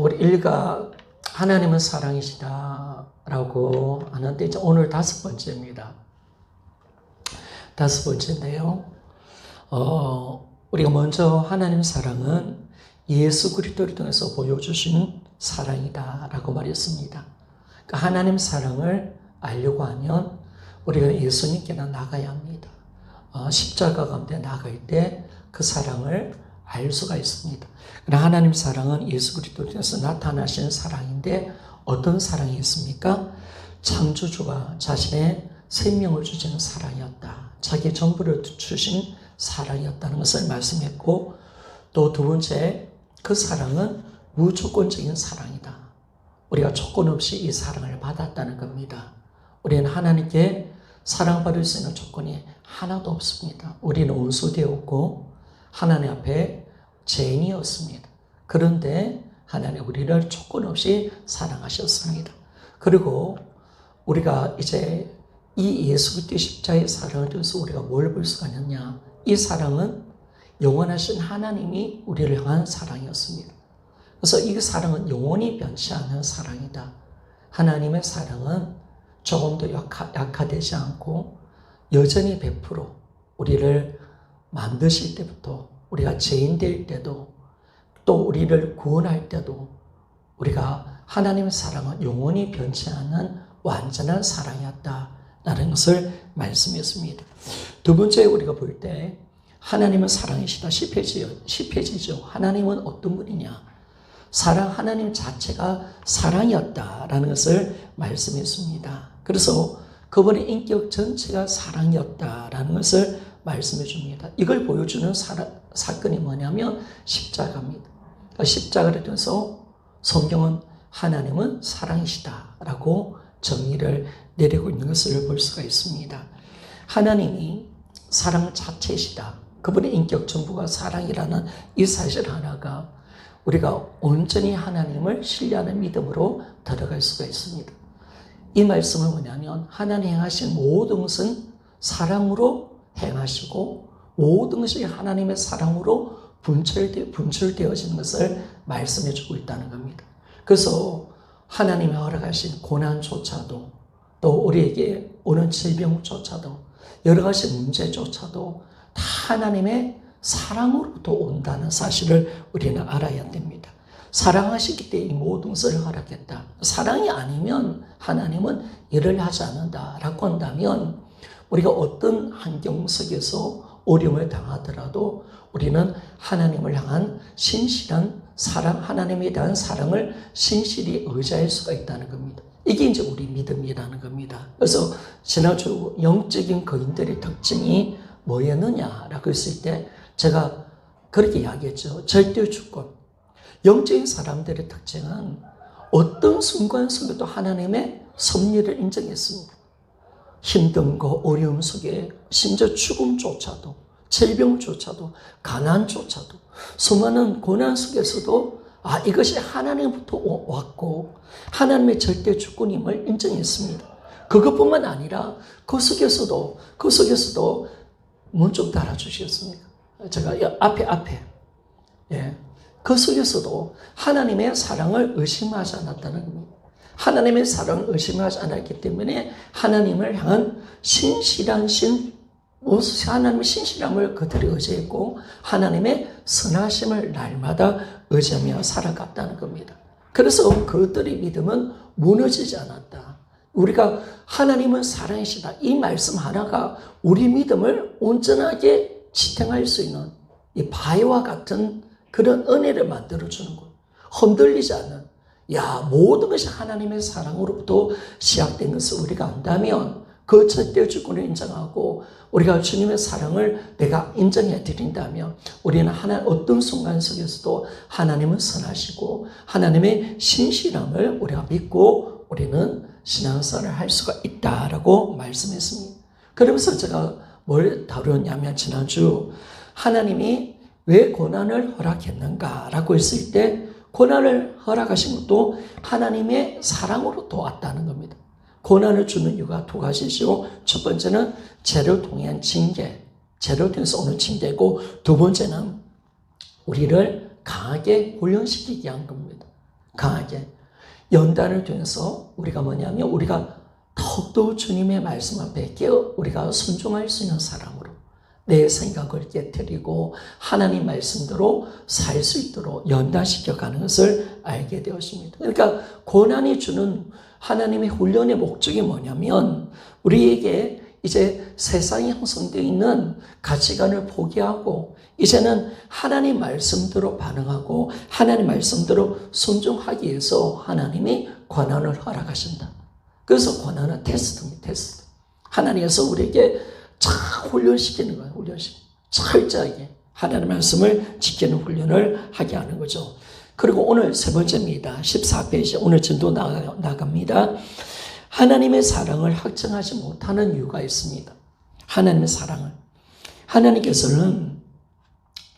우리 일가 하나님은 사랑이시다라고 하는데 이제 오늘 5번째입니다. 5번째인데요. 우리가 먼저 하나님 사랑은 예수 그리스도를 통해서 보여주신 사랑이다라고 말했습니다. 그러니까 하나님 사랑을 알려고 하면 우리가 예수님께 나가야 합니다. 십자가 가운데 나갈 때 그 사랑을 알 수가 있습니다. 그러나 하나님 사랑은 예수 그리스도를 통해서 나타나신 사랑인데 어떤 사랑이 있습니까? 창조주가 자신의 생명을 주시는 사랑이었다. 자기의 전부를 주신 사랑이었다는 것을 말씀했고, 또 두 번째, 그 사랑은 무조건적인 사랑이다. 우리가 조건 없이 이 사랑을 받았다는 겁니다. 우리는 하나님께 사랑받을 수 있는 조건이 하나도 없습니다. 우리는 원수되었고 하나님 앞에 죄인이었습니다. 그런데 하나님 우리를 조건 없이 사랑하셨습니다. 그리고 우리가 이제 이 예수 그리스도의 십자가의 사랑을 통해서 우리가 뭘 볼 수가 있느냐? 이 사랑은 영원하신 하나님이 우리를 향한 사랑이었습니다. 그래서 이 사랑은 영원히 변치 않는 사랑이다. 하나님의 사랑은 조금도 약화되지 않고 여전히 100% 우리를 만드실 때부터, 우리가 죄인 될 때도, 또 우리를 구원할 때도 우리가 하나님의 사랑은 영원히 변치 않는 완전한 사랑이었다라는 것을 말씀했습니다. 두 번째 우리가 볼 때 하나님은 사랑이시다. 10페이지죠. 하나님은 어떤 분이냐? 하나님 자체가 사랑이었다라는 것을 말씀했습니다. 그래서 그분의 인격 전체가 사랑이었다라는 것을 말씀해 줍니다. 이걸 보여주는 사건이 뭐냐면 십자가입니다. 십자가를 통해서 성경은 하나님은 사랑이시다라고 정의를 내리고 있는 것을 볼 수가 있습니다. 하나님이 사랑 자체이시다. 그분의 인격 전부가 사랑이라는 이 사실 하나가 우리가 온전히 하나님을 신뢰하는 믿음으로 들어갈 수가 있습니다. 이 말씀은 뭐냐면 하나님 행하신 모든 것은 사랑으로 행하시고 모든 것이 하나님의 사랑으로 분출되어지는 것을 말씀해 주고 있다는 겁니다. 그래서 하나님이 허락하신 고난조차도, 또 우리에게 오는 질병조차도, 여러 가지 문제조차도 다 하나님의 사랑으로부터 온다는 사실을 우리는 알아야 됩니다. 사랑하시기 때문에 이 모든 것을 허락했다. 사랑이 아니면 하나님은 일을 하지 않는다라고 한다면 우리가 어떤 환경 속에서 어려움을 당하더라도 우리는 하나님을 향한 신실한 사랑, 하나님에 대한 사랑을 신실히 의지할 수가 있다는 겁니다. 이게 이제 우리 믿음이라는 겁니다. 그래서 지난주 영적인 거인들의 특징이 뭐였느냐라고 했을 때 제가 그렇게 이야기했죠. 절대 주권. 영적인 사람들의 특징은 어떤 순간 속에도 하나님의 섭리를 인정했습니다. 힘든 거, 어려움 속에 심지어 죽음조차도, 질병조차도, 가난조차도, 수많은 고난 속에서도 이것이 하나님부터 왔고 하나님의 절대 주권임을 인정했습니다. 그것뿐만 아니라 그 속에서도 문 좀 달아주시겠습니까? 제가 앞에 그 속에서도 하나님의 사랑을 의심하지 않았다는 겁니다. 하나님의 사랑을 의심하지 않았기 때문에 하나님을 향한 하나님의 신실함을 그들이 의지했고 하나님의 선하심을 날마다 의지하며 살아갔다는 겁니다. 그래서 그들의 믿음은 무너지지 않았다. 우리가 하나님은 사랑이시다. 이 말씀 하나가 우리 믿음을 온전하게 지탱할 수 있는 이 바위와 같은 그런 은혜를 만들어주는 것. 흔들리지 않는, 모든 것이 하나님의 사랑으로부터 시작된 것을 우리가 안다면 그 절대 주권을 인정하고 우리가 주님의 사랑을 내가 인정해 드린다면 우리는 어떤 순간 속에서도 하나님은 선하시고 하나님의 신실함을 우리가 믿고 우리는 신앙생활을 할 수가 있다라고 말씀했습니다. 그러면서 제가 뭘 다루었냐면 지난주 하나님이 왜 고난을 허락했는가라고 했을 때 고난을 허락하신 것도 하나님의 사랑으로 도왔다는 겁니다. 고난을 주는 이유가 두 가지죠. 첫 번째는 죄를 통한 징계, 죄를 통해서 오는 징계고, 두 번째는 우리를 강하게 훈련시키기 위한 겁니다. 강하게. 연단을 통해서 우리가 뭐냐면 우리가 더욱더 주님의 말씀 앞에 우리가 순종할 수 있는 사람으로 내 생각을 깨트리고 하나님 말씀대로 살 수 있도록 연단시켜가는 것을 알게 되었습니다. 그러니까 고난이 주는 하나님의 훈련의 목적이 뭐냐면 우리에게 이제 세상에 형성되어 있는 가치관을 포기하고 이제는 하나님 말씀대로 반응하고 하나님 말씀대로 순종하기 위해서 하나님이 고난을 허락하신다. 그래서 고난은 테스트입니다. 테스트. 하나님께서 우리에게 잘 훈련시키는 거예요. 철저하게 하나님의 말씀을 지키는 훈련을 하게 하는 거죠. 그리고 오늘 세 번째입니다. 14페이지 오늘 진도 나갑니다. 하나님의 사랑을 확증하지 못하는 이유가 있습니다. 하나님의 사랑을. 하나님께서는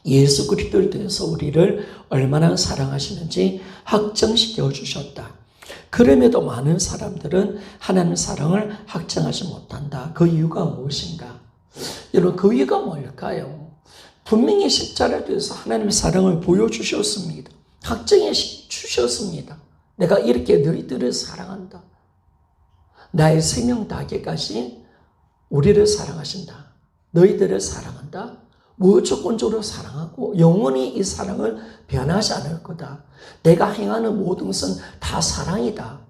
예수 그리스도를 통해서 우리를 얼마나 사랑하시는지 확증시켜 주셨다. 그럼에도 많은 사람들은 하나님의 사랑을 확증하지 못한다. 그 이유가 무엇인가? 여러분, 그 이유가 뭘까요? 분명히 십자가를 통해서 하나님의 사랑을 보여주셨습니다. 확증해 주셨습니다. 내가 이렇게 너희들을 사랑한다. 나의 생명 다하기까지 우리를 사랑하신다. 너희들을 사랑한다. 무조건적으로 사랑하고 영원히 이 사랑을 변하지 않을 거다. 내가 행하는 모든 것은 다 사랑이다.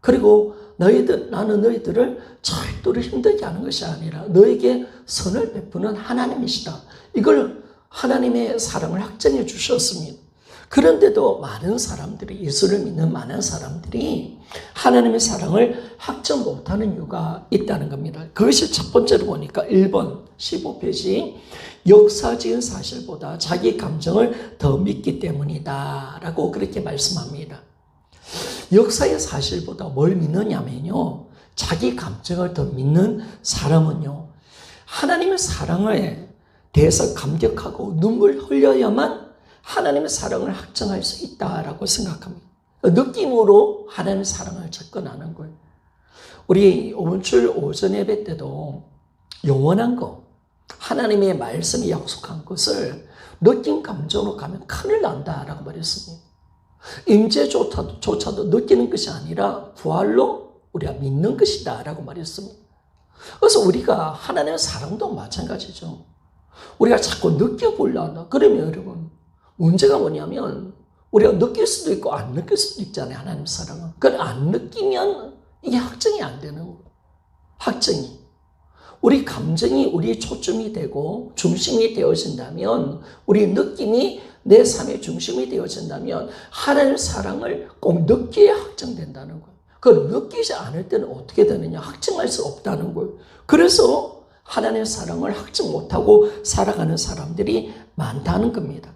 그리고 나는 너희들을 절대로 힘들게 하는 것이 아니라 너에게 선을 베푸는 하나님이시다. 이걸 하나님의 사랑을 확증해 주셨습니다. 그런데도 많은 사람들이, 예수를 믿는 많은 사람들이 하나님의 사랑을 확증 못하는 이유가 있다는 겁니다. 그것이 첫 번째로 보니까 1번 15페이지 역사적인 사실보다 자기 감정을 더 믿기 때문이다 라고 그렇게 말씀합니다. 역사의 사실보다 뭘 믿느냐면요, 자기 감정을 더 믿는 사람은요, 하나님의 사랑에 대해서 감격하고 눈물 흘려야만 하나님의 사랑을 확증할 수 있다라고 생각합니다. 느낌으로 하나님의 사랑을 접근하는 거예요. 우리 오늘 오전 예배 때도 영원한 거, 하나님의 말씀이 약속한 것을 느낌 감정으로 가면 큰일 난다라고 말했습니다. 임재조차도 느끼는 것이 아니라 부활로 우리가 믿는 것이다라고 말했습니다. 그래서 우리가 하나님의 사랑도 마찬가지죠. 우리가 자꾸 느껴보려 한다. 그러면 여러분, 문제가 뭐냐면 우리가 느낄 수도 있고 안 느낄 수도 있잖아요. 하나님의 사랑은. 그걸 안 느끼면 이게 확증이 안 되는 거예요. 확증이. 우리 감정이 우리의 초점이 되고 중심이 되어진다면, 우리 느낌이 내 삶의 중심이 되어진다면 하나님의 사랑을 꼭 느껴야 확정된다는 거예요. 그걸 느끼지 않을 때는 어떻게 되느냐? 확증할 수 없다는 거예요. 그래서 하나님의 사랑을 확증 못하고 살아가는 사람들이 많다는 겁니다.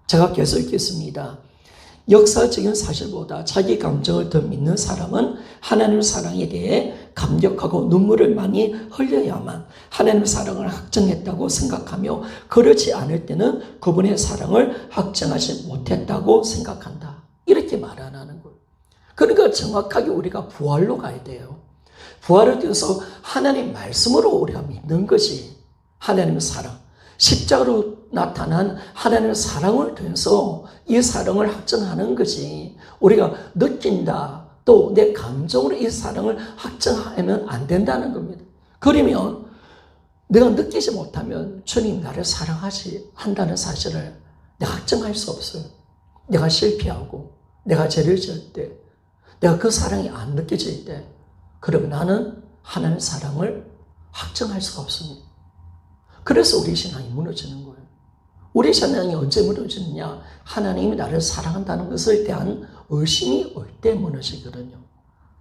제가 계속 읽겠습니다. 역사적인 사실보다 자기 감정을 더 믿는 사람은 하나님의 사랑에 대해 감격하고 눈물을 많이 흘려야만 하나님의 사랑을 확증했다고 생각하며, 그렇지 않을 때는 그분의 사랑을 확증하지 못했다고 생각한다. 이렇게 말하는 거예요. 그러니까 정확하게 우리가 부활로 가야 돼요. 부활을 통해서 하나님 말씀으로 우리가 믿는 것이 하나님의 사랑. 십자가로 나타난 하나님의 사랑을 통해서 이 사랑을 확증하는 것이, 우리가 느낀다, 또 내 감정으로 이 사랑을 확증하면 안 된다는 겁니다. 그러면 내가 느끼지 못하면 주님 나를 사랑하지 한다는 사실을 내가 확증할 수 없어요. 내가 실패하고 내가 죄를 지을 때, 내가 그 사랑이 안 느껴질 때, 그럼 나는 하나님의 사랑을 확증할 수가 없습니다. 그래서 우리 신앙이 무너지는 거예요. 우리 신앙이 언제 무너지느냐? 하나님이 나를 사랑한다는 것에 대한 의심이 올 때 무너지거든요.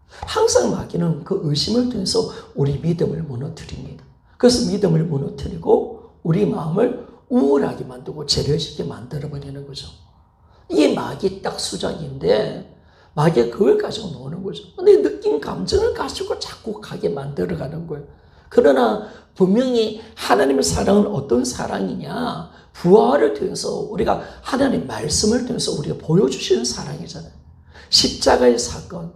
항상 마귀는 그 의심을 통해서 우리 믿음을 무너뜨립니다. 그래서 믿음을 무너뜨리고 우리 마음을 우울하게 만들고 죄를 짓게 만들어버리는 거죠. 이게 마귀 딱 수작인데, 마귀가 그걸 가지고 노는 거죠. 근데 느낀 감정을 가지고 자꾸 가게 만들어가는 거예요. 그러나 분명히 하나님의 사랑은 어떤 사랑이냐? 부활을 통해서 우리가 하나님의 말씀을 통해서 우리가 보여주시는 사랑이잖아요. 십자가의 사건,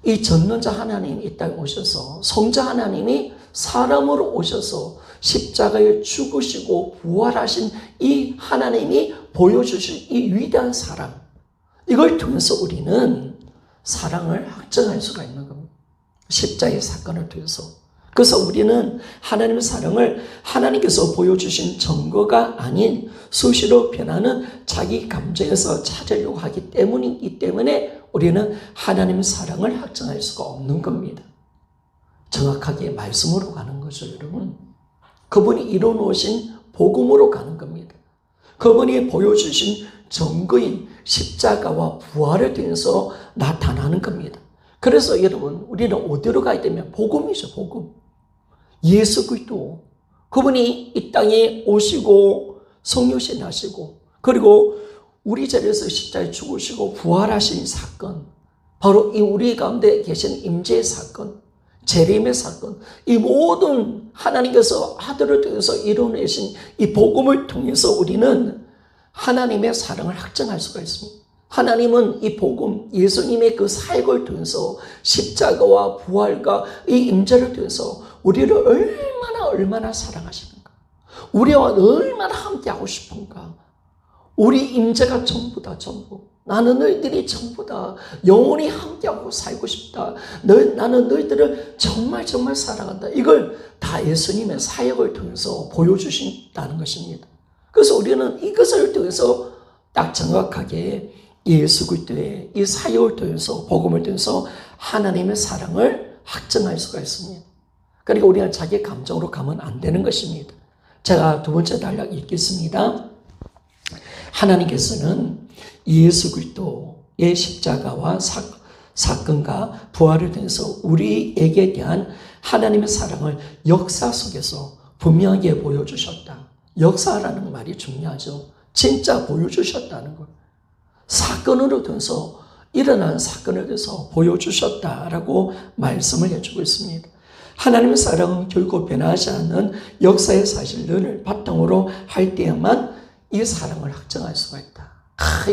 이 전능자 하나님이 이 땅에 오셔서, 성자 하나님이 사람으로 오셔서 십자가에 죽으시고 부활하신 이 하나님이 보여주신 이 위대한 사랑, 이걸 통해서 우리는 사랑을 확증할 수가 있는 겁니다. 십자가의 사건을 통해서. 그래서 우리는 하나님의 사랑을 하나님께서 보여주신 증거가 아닌 수시로 변하는 자기 감정에서 찾으려고 하기 때문이기 때문에 우리는 하나님의 사랑을 확증할 수가 없는 겁니다. 정확하게 말씀으로 가는 거죠, 여러분. 그분이 이뤄놓으신 복음으로 가는 겁니다. 그분이 보여주신 증거인 십자가와 부활을 통해서 나타나는 겁니다. 그래서 여러분, 우리는 어디로 가야 되면 복음이죠, 복음. 예수 그리스도. 그분이 이 땅에 오시고 성육신 하시고 그리고 우리 자리에서 십자가에 죽으시고 부활하신 사건, 바로 이 우리 가운데 계신 임재의 사건, 재림의 사건, 이 모든 하나님께서 아들을 통해서 이뤄내신 이 복음을 통해서 우리는 하나님의 사랑을 확증할 수가 있습니다. 하나님은 이 복음, 예수님의 그 사역을 통해서 십자가와 부활과 이 임재를 통해서 우리를 얼마나 사랑하시는가, 우리와 얼마나 함께하고 싶은가. 우리 임재가 전부다, 전부. 나는 너희들이 전부다. 영원히 함께하고 살고 싶다. 나는 너희들을 정말 사랑한다. 이걸 다 예수님의 사역을 통해서 보여주신다는 것입니다. 그래서 우리는 이것을 통해서 딱 정확하게 예수 그리스도의 이 사역을 통해서, 복음을 통해서 하나님의 사랑을 확증할 수가 있습니다. 그러니까 우리가 자기 감정으로 가면 안 되는 것입니다. 제가 두 번째 단락 읽겠습니다. 하나님께서는 예수 그리스도의 십자가와 사건과 부활을 통해서 우리에게 대한 하나님의 사랑을 역사 속에서 분명하게 보여주셨다. 역사라는 말이 중요하죠. 진짜 보여주셨다는 것. 사건으로 통해서, 일어난 사건을 통해서 보여주셨다라고 말씀을 해주고 있습니다. 하나님의 사랑은 결코 변하지 않는 역사의 사실들을 바탕으로 할 때에만 이 사랑을 확정할 수가 있다.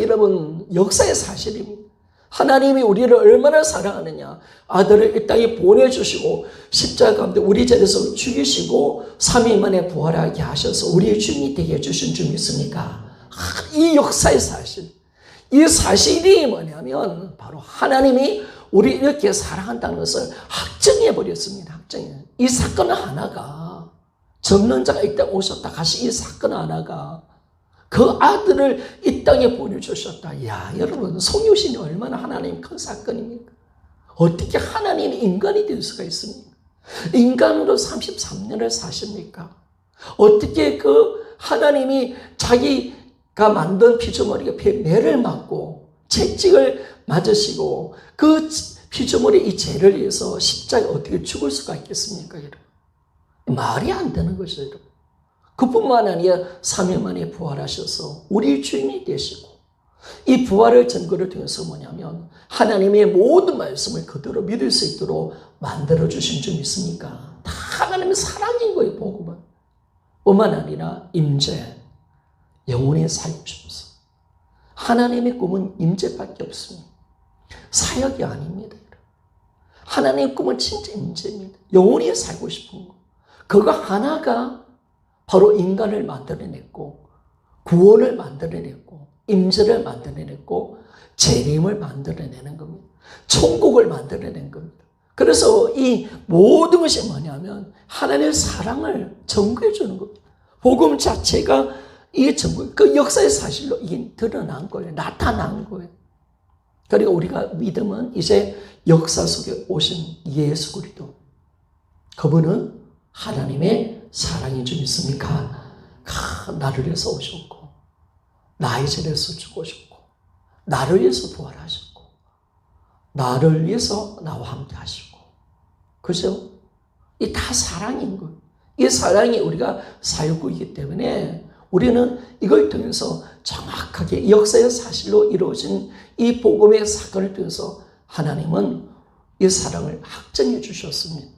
여러분, 역사의 사실입니다. 하나님이 우리를 얼마나 사랑하느냐. 아들을 이 땅에 보내주시고 십자가 가운데 우리 자리에서 죽이시고 3일 만에 부활하게 하셔서 우리의 주인이 되게 해주신 줄 믿습니까? 이 역사의 사실, 이 사실이 뭐냐면 바로 하나님이 우리 이렇게 사랑한다는 것을 확정해버렸습니다. 확정해. 이 사건 하나가, 젊는 자가 이 땅에 오셨다 가시 이 사건 하나가 그 아들을 이 땅에 보내주셨다. 야, 여러분, 성육신이 얼마나 하나님 큰 사건입니까? 어떻게 하나님이 인간이 될 수가 있습니까? 인간으로 33년을 사십니까? 어떻게 그 하나님이 자기가 만든 피조물에게 매를 맞고 채찍을 맞으시고 그 피조물의 이 죄를 위해서 십자가에 어떻게 죽을 수가 있겠습니까, 여러분? 말이 안 되는 것이죠, 여러분. 그뿐만 아니라 3일 만에 부활하셔서 우리 주인이 되시고, 이 부활의 증거를 통해서 뭐냐면 하나님의 모든 말씀을 그대로 믿을 수 있도록 만들어주신 줄 믿습니까? 다 하나님의 사랑인 거예요, 복음은. 뿐만 아니라 임재, 영혼의 살고 싶어서. 하나님의 꿈은 임재밖에 없습니다. 사역이 아닙니다. 하나님의 꿈은 진짜 임재입니다. 영혼이 살고 싶은 거. 그거 하나가 바로 인간을 만들어냈고, 구원을 만들어냈고, 임재를 만들어냈고, 재림을 만들어내는 겁니다. 천국을 만들어낸 겁니다. 그래서 이 모든 것이 뭐냐면 하나님의 사랑을 증거해 주는 겁니다. 복음 자체가 이 증거, 그 역사의 사실로 이게 드러난 거예요. 나타난 거예요. 그리고 우리가 믿음은 이제 역사 속에 오신 예수 그리스도. 그분은 하나님의 사랑인 줄 믿습니까? 나를 위해서 오셨고, 나의 죄에서 죽으셨고, 나를 위해서 부활하셨고, 나를 위해서 나와 함께 하시고. 그죠? 이 다 사랑인 거예요. 이 사랑이 우리가 사역이기 때문에 우리는 이걸 통해서 정확하게 역사의 사실로 이루어진 이 복음의 사건을 통해서 하나님은 이 사랑을 확정해 주셨습니다.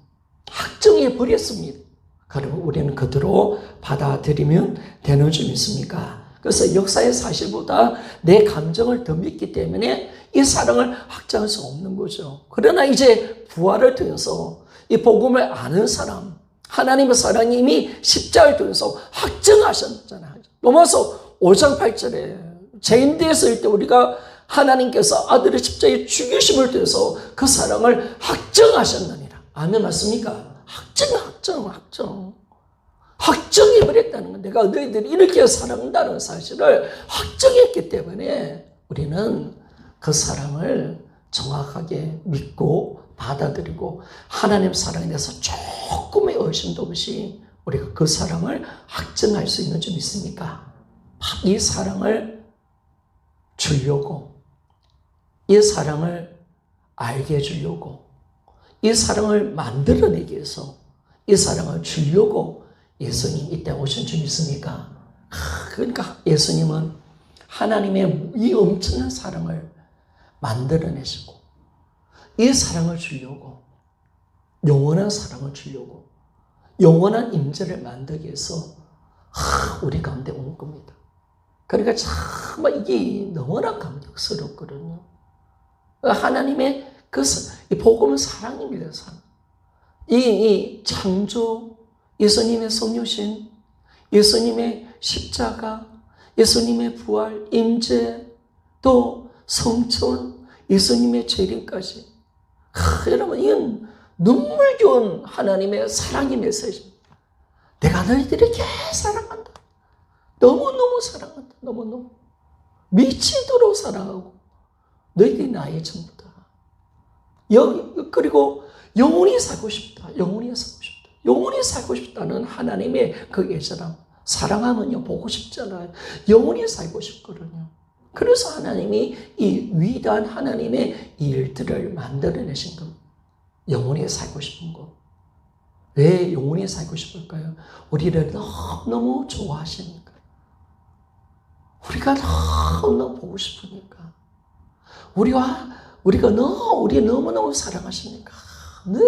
확정해 버렸습니다. 그리고 우리는 그대로 받아들이면 되는 줄 믿습니까? 그래서 역사의 사실보다 내 감정을 더 믿기 때문에 이 사랑을 확정할 수 없는 거죠. 그러나 이제 부활을 통해서 이 복음을 아는 사람, 하나님의 사랑이 이미 십자가를 통해서 확정하셨잖아요. 로마서 5장 8절에 죄인 되었을 때 우리가 하나님께서 아들의 십자가에 죽이심을 통해서 그 사랑을 확정하셨느니라. 아멘 맞습니까? 확정해버렸다는 건 내가 너희들이 이렇게 사랑한다는 사실을 확정했기 때문에 우리는 그 사랑을 정확하게 믿고 받아들이고 하나님 사랑에 대해서 조금의 의심도 없이 우리가 그 사랑을 확증할 수 있는 점 있습니까? 이 사랑을 주려고, 이 사랑을 알게 해주려고, 이 사랑을 만들어내기 위해서 이 사랑을 주려고 예수님 이 땅에 오신 줄 믿습니까? 그러니까 예수님은 하나님의 이 엄청난 사랑을 만들어내시고 이 사랑을 주려고, 영원한 사랑을 주려고, 영원한 임재를 만들기 위해서 우리 가운데 온 겁니다. 그러니까 정말 이게 너무나 감격스럽거든요. 하나님의 이 복음은 사랑입니다. 사랑. 이 창조, 예수님의 성육신, 예수님의 십자가, 예수님의 부활, 임재, 또 성천, 예수님의 재림까지. 여러분, 이건 눈물겨운 하나님의 사랑의 메시지입니다. 내가 너희들을 이렇게 사랑한다. 너무너무 사랑한다. 너무너무. 미치도록 사랑하고 너희들이 나의 전부다. 그리고 영원히 살고 싶다. 영원히 살고 싶다. 영원히 살고 싶다는 하나님의 그 예전함. 사랑하면요 보고 싶잖아요. 영원히 살고 싶거든요. 그래서 하나님이 이 위대한 하나님의 이 일들을 만들어내신 겁니다. 영원히 살고 싶은 것. 왜 영원히 살고 싶을까요? 우리를 너무너무 좋아하시니까. 우리가 너무너무 보고 싶으니까. 우리가 너무너무 사랑하시니까. 늘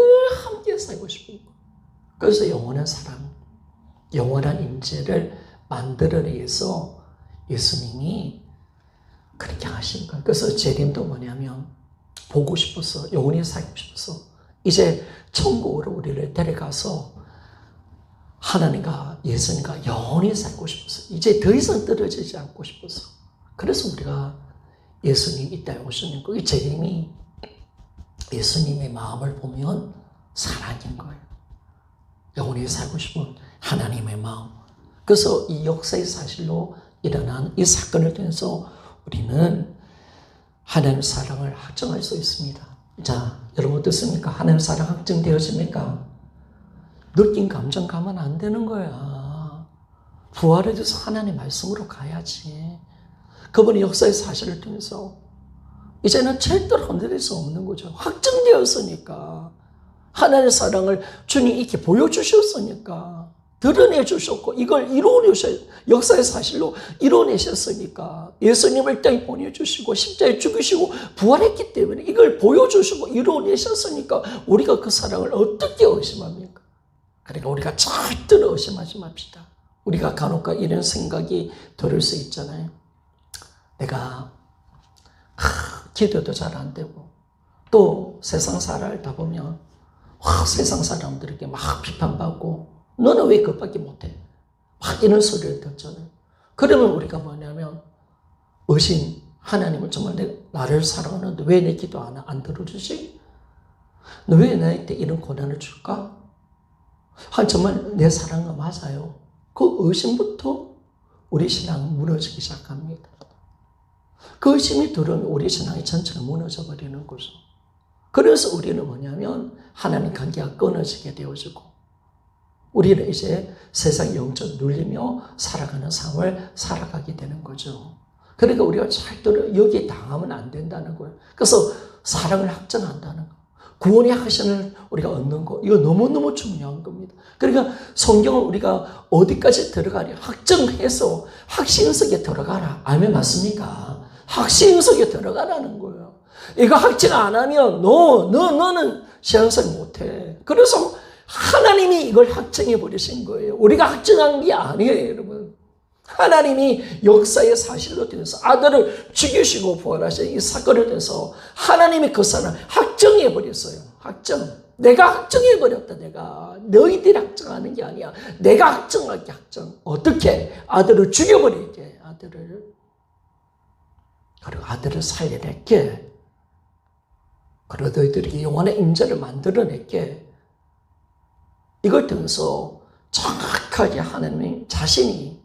함께 살고 싶은 것. 그래서 영원한 사랑, 영원한 임재를 만들어내기 위해서 예수님이 그렇게 하신 거예요. 그래서 재림도 뭐냐면 보고 싶어서, 영원히 살고 싶어서 이제 천국으로 우리를 데려가서 하나님과 예수님과 영원히 살고 싶어서 이제 더 이상 떨어지지 않고 싶어서 그래서 우리가 예수님 이 땅에 오시는 거예요. 이 재림이 예수님의 마음을 보면 사랑인 거예요. 영원히 살고 싶은 하나님의 마음. 그래서 이 역사의 사실로 일어난 이 사건을 통해서 우리는 하나님의 사랑을 확정할 수 있습니다. 자, 여러분 어떻습니까? 하나님의 사랑 확정되어집니까? 느낀 감정 가면 안 되는 거야. 부활에 대해서 하나님의 말씀으로 가야지. 그분의 역사의 사실을 통해서 이제는 절대로 흔들릴 수 없는 거죠. 확정되었으니까. 하나님의 사랑을 주님이 이렇게 보여주셨으니까. 드러내 주셨고 이걸 역사의 사실로 이뤄내셨으니까 예수님을 땅에 보내주시고 십자가에 죽으시고 부활했기 때문에 이걸 보여주시고 이뤄내셨으니까 우리가 그 사랑을 어떻게 의심합니까? 그러니까 우리가 절대로 의심하지 맙시다. 우리가 간혹가 이런 생각이 들을 수 있잖아요. 내가 기도도 잘 안 되고 또 세상 살아다 보면 세상 사람들에게 막 비판받고 너는 왜 그것밖에 못해? 막 이런 소리를 듣잖아요. 그러면 우리가 뭐냐면 의심, 하나님은 정말 나를 사랑하는데 왜 내 기도 안 들어주지? 너 왜 나한테 이런 고난을 줄까? 정말 내 사랑은 맞아요. 그 의심부터 우리 신앙은 무너지기 시작합니다. 그 의심이 들어오면 우리 신앙이 전체가 무너져 버리는 거죠. 그래서 우리는 뭐냐면 하나님 관계가 끊어지게 되어지고 우리는 이제 세상 영적 눌리며 살아가는 삶을 살아가게 되는 거죠. 그러니까 우리가 절대로 여기에 당하면 안 된다는 거예요. 그래서 사랑을 확정한다는 거. 구원의 확신을 우리가 얻는 거. 이거 너무너무 중요한 겁니다. 그러니까 성경은 우리가 어디까지 들어가냐. 확정해서 확신 속에 들어가라. 아멘 맞습니까? 확신 속에 들어가라는 거예요. 이거 확정 안 하면 너는 신앙생활 못해. 그래서 하나님이 이걸 확정해 버리신 거예요. 우리가 확정한 게 아니에요, 여러분. 하나님이 역사의 사실로 통해서 아들을 죽이시고 부활하신 이 사건을 통해서 하나님이 그 사람을 확정해 버렸어요. 확정. 내가 확정해 버렸다. 내가 너희들이 확정하는 게 아니야. 내가 확정하게 확정. 어떻게? 아들을 죽여버리게. 아들을. 그리고 아들을 살려냈게. 그리고 너희들에게 영원의 임재를 만들어냈게. 이걸 통해서 정확하게 하나님이 자신의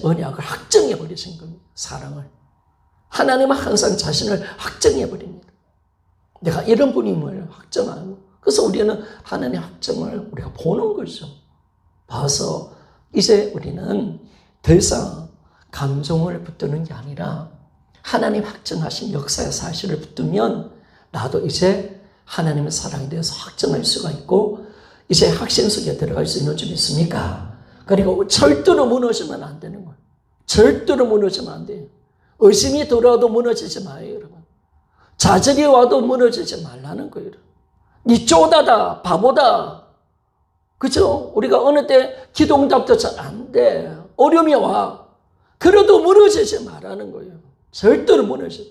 언약을 확정해 버리신 겁니다. 사랑을. 하나님은 항상 자신을 확정해 버립니다. 내가 이런 분임을 확정하고, 그래서 우리는 하나님의 확정을 우리가 보는 거죠. 봐서 이제 우리는 더 이상 감정을 붙드는 게 아니라 하나님 확정하신 역사의 사실을 붙들면 나도 이제 하나님의 사랑에 대해서 확정할 수가 있고 이제 확신 속에 들어갈 수 있는 줄 믿습니까? 그리고 절대로 무너지면 안 되는 거예요. 절대로 무너지면 안 돼요. 의심이 돌아와도 무너지지 마요, 여러분. 좌절이 와도 무너지지 말라는 거예요. 니 쪼다다, 바보다. 그죠? 우리가 어느 때 기도응답도 잘 안 돼. 어려움이 와. 그래도 무너지지 말라는 거예요. 절대로 무너져.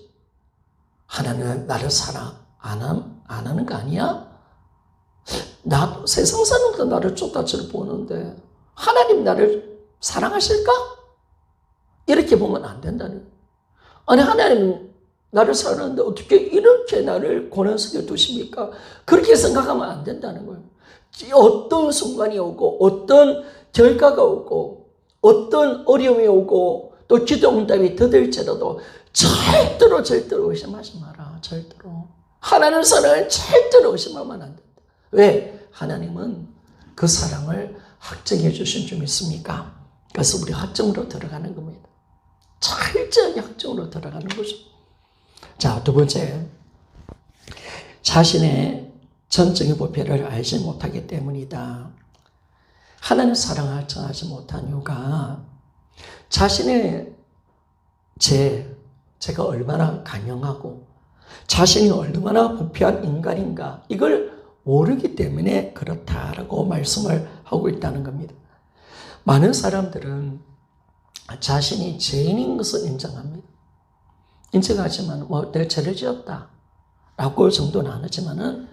하나님은 나를 사랑 안 하는 거 아니야? 나도 세상 사람도 나를 쪼다처럼 보는데 하나님 나를 사랑하실까? 이렇게 보면 안 된다는 거예요. 아니 하나님은 나를 사랑하는데 어떻게 이렇게 나를 고난 속에 두십니까? 그렇게 생각하면 안 된다는 거예요. 어떤 순간이 오고 어떤 결과가 오고 어떤 어려움이 오고 또 기도 응답이 더딜지라도 절대로 의심하지 마라. 절대로. 하나님 사랑을 절대로 의심하면 안 된다. 왜? 하나님은 그 사랑을 확정해 주신 줄 믿습니까? 그래서 우리 확정으로 들어가는 겁니다. 철저히 확정으로 들어가는 거죠. 자, 두 번째. 자신의 전적인 부패를 알지 못하기 때문이다. 하나님 사랑을 확정하지 못한 이유가 자신의 제가 얼마나 간영하고 자신이 얼마나 부패한 인간인가 이걸 모르기 때문에 그렇다라고 말씀을 하고 있다는 겁니다. 많은 사람들은 자신이 죄인인 것을 인정합니다. 인정하지만 내가 죄를 지었다 라고 정도는 안 하지만은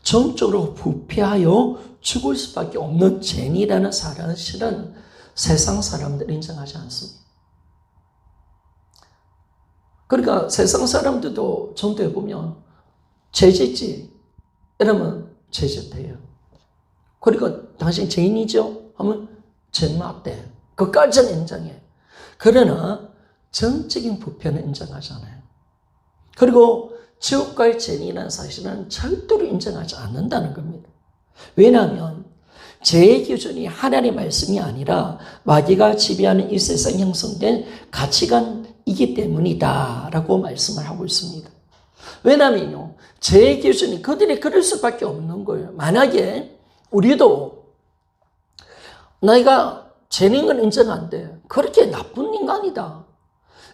정적으로 부패하여 죽을 수밖에 없는 죄인이라는 사실은 세상 사람들은 인정하지 않습니다. 그러니까 세상 사람들도 전도해 보면 죄 짓지 이러면 죄 짓대요. 그리고 당신 죄인이죠? 하면 죄 맞대. 그까지는 인정해. 그러나 전적인 부패는 인정하잖아요. 그리고 지옥과의 죄인이라는 사실은 절대로 인정하지 않는다는 겁니다. 왜냐하면 죄의 기준이 하나님의 말씀이 아니라 마귀가 지배하는 이 세상에 형성된 가치관이기 때문이다 라고 말씀을 하고 있습니다. 왜냐하면요, 죄의 기준이 그들이 그럴 수밖에 없는 거예요. 만약에 우리도 너희가 죄인 건 인정한데 그렇게 나쁜 인간이다,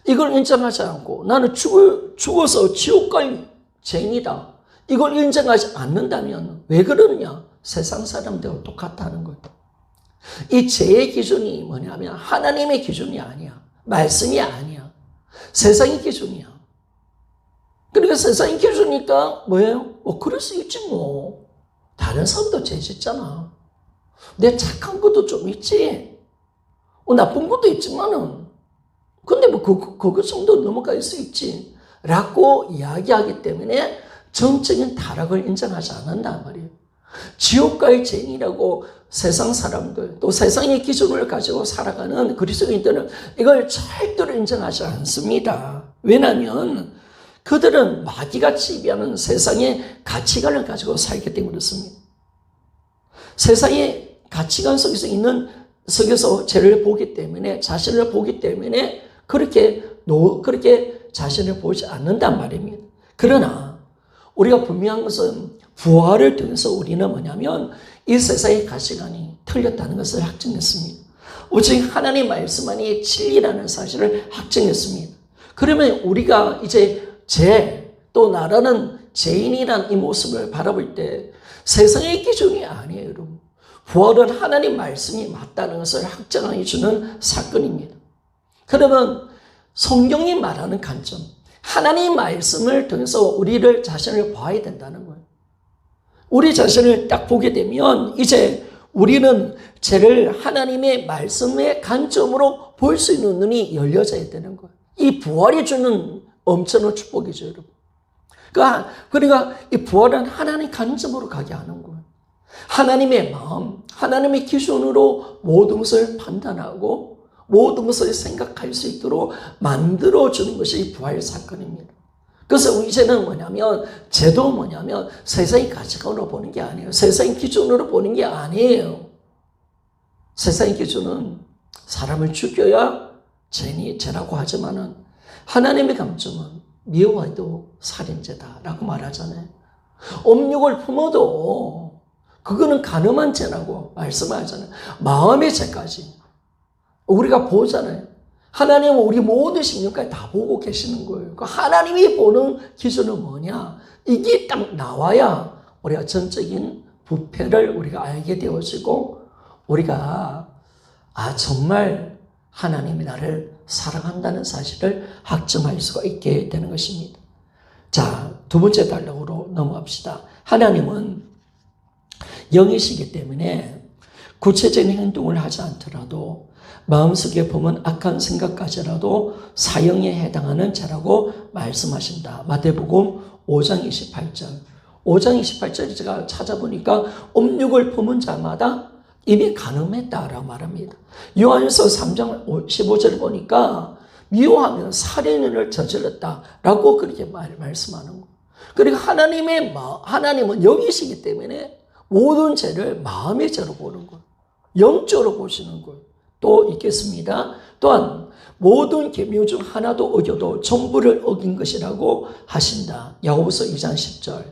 이걸 인정하지 않고 나는 죽어서 지옥 갈 죄인이다, 이걸 인정하지 않는다면 왜 그러느냐? 세상 사람들과 똑같다는 거예요. 이 죄의 기준이 뭐냐면 하나님의 기준이 아니야. 말씀이 아니야. 세상의 기준이야. 그러니까 세상의 기준이니까 뭐예요? 그럴 수 있지 뭐. 다른 사람도 죄 짓잖아. 내 착한 것도 좀 있지. 나쁜 것도 있지만은 근데 그거 정도 넘어갈 수 있지 라고 이야기하기 때문에 정적인 타락을 인정하지 않는단 말이에요. 지옥과의 죄인이라고 세상 사람들 또 세상의 기준을 가지고 살아가는 그리스도인들은 이걸 절대로 인정하지 않습니다. 왜냐하면 그들은 마귀가 지배하는 세상의 가치관을 가지고 살기 때문에 그렇습니다. 세상의 가치관 속에서 죄를 보기 때문에 자신을 보기 때문에 그렇게 자신을 보지 않는단 말입니다. 그러나 우리가 분명한 것은 부활을 통해서 우리는 뭐냐면 이 세상의 가치관이 틀렸다는 것을 확증했습니다. 오직 하나님의 말씀만이 진리라는 사실을 확증했습니다. 그러면 우리가 이제 또 나라는 죄인이란 이 모습을 바라볼 때 세상의 기준이 아니에요, 여러분. 부활은 하나님 말씀이 맞다는 것을 확정해 주는 사건입니다. 그러면 성경이 말하는 관점, 하나님 말씀을 통해서 우리를 자신을 봐야 된다는 거예요. 우리 자신을 딱 보게 되면 이제 우리는 죄를 하나님의 말씀의 관점으로 볼 수 있는 눈이 열려져야 되는 거예요. 이 부활이 주는 엄청난 축복이죠, 여러분. 그러니까 이 부활은 하나님의 관점으로 가게 하는 거예요. 하나님의 마음, 하나님의 기준으로 모든 것을 판단하고 모든 것을 생각할 수 있도록 만들어주는 것이 부활 사건입니다. 그래서 이제는 뭐냐면, 제도 뭐냐면 세상의 가치관으로 보는 게 아니에요. 세상의 기준으로 보는 게 아니에요. 세상의 기준은 사람을 죽여야 죄라고 하지만은 하나님의 감점은 미워해도 살인죄다라고 말하잖아요. 음욕을 품어도 그거는 간음한 죄라고 말씀하잖아요. 마음의 죄까지 우리가 보잖아요. 하나님은 우리 모든 신경까지 다 보고 계시는 거예요. 하나님이 보는 기준은 뭐냐? 이게 딱 나와야 우리가 전적인 부패를 우리가 알게 되어지고 우리가 정말 하나님이 나를 사랑한다는 사실을 확증할 수가 있게 되는 것입니다. 자, 두 번째 단락으로 넘어갑시다. 하나님은 영이시기 때문에 구체적인 행동을 하지 않더라도 마음속에 품은 악한 생각까지라도 사형에 해당하는 죄라고 말씀하신다. 마태복음 5장 28절. 5장 28절을 제가 찾아보니까 음욕을 품은 자마다 이미 간음했다라고 말합니다. 요한일서 3장 15절을 보니까 미워하면 살인을 저질렀다라고 그렇게 말씀하는 거예요. 그러니까 하나님은 영이시기 때문에 모든 죄를 마음의 죄로 보는 거예요. 영적으로 보시는 거예요. 또 있겠습니다. 또한 모든 계명 중 하나도 어겨도 전부를 어긴 것이라고 하신다. 야고보서 2장 10절.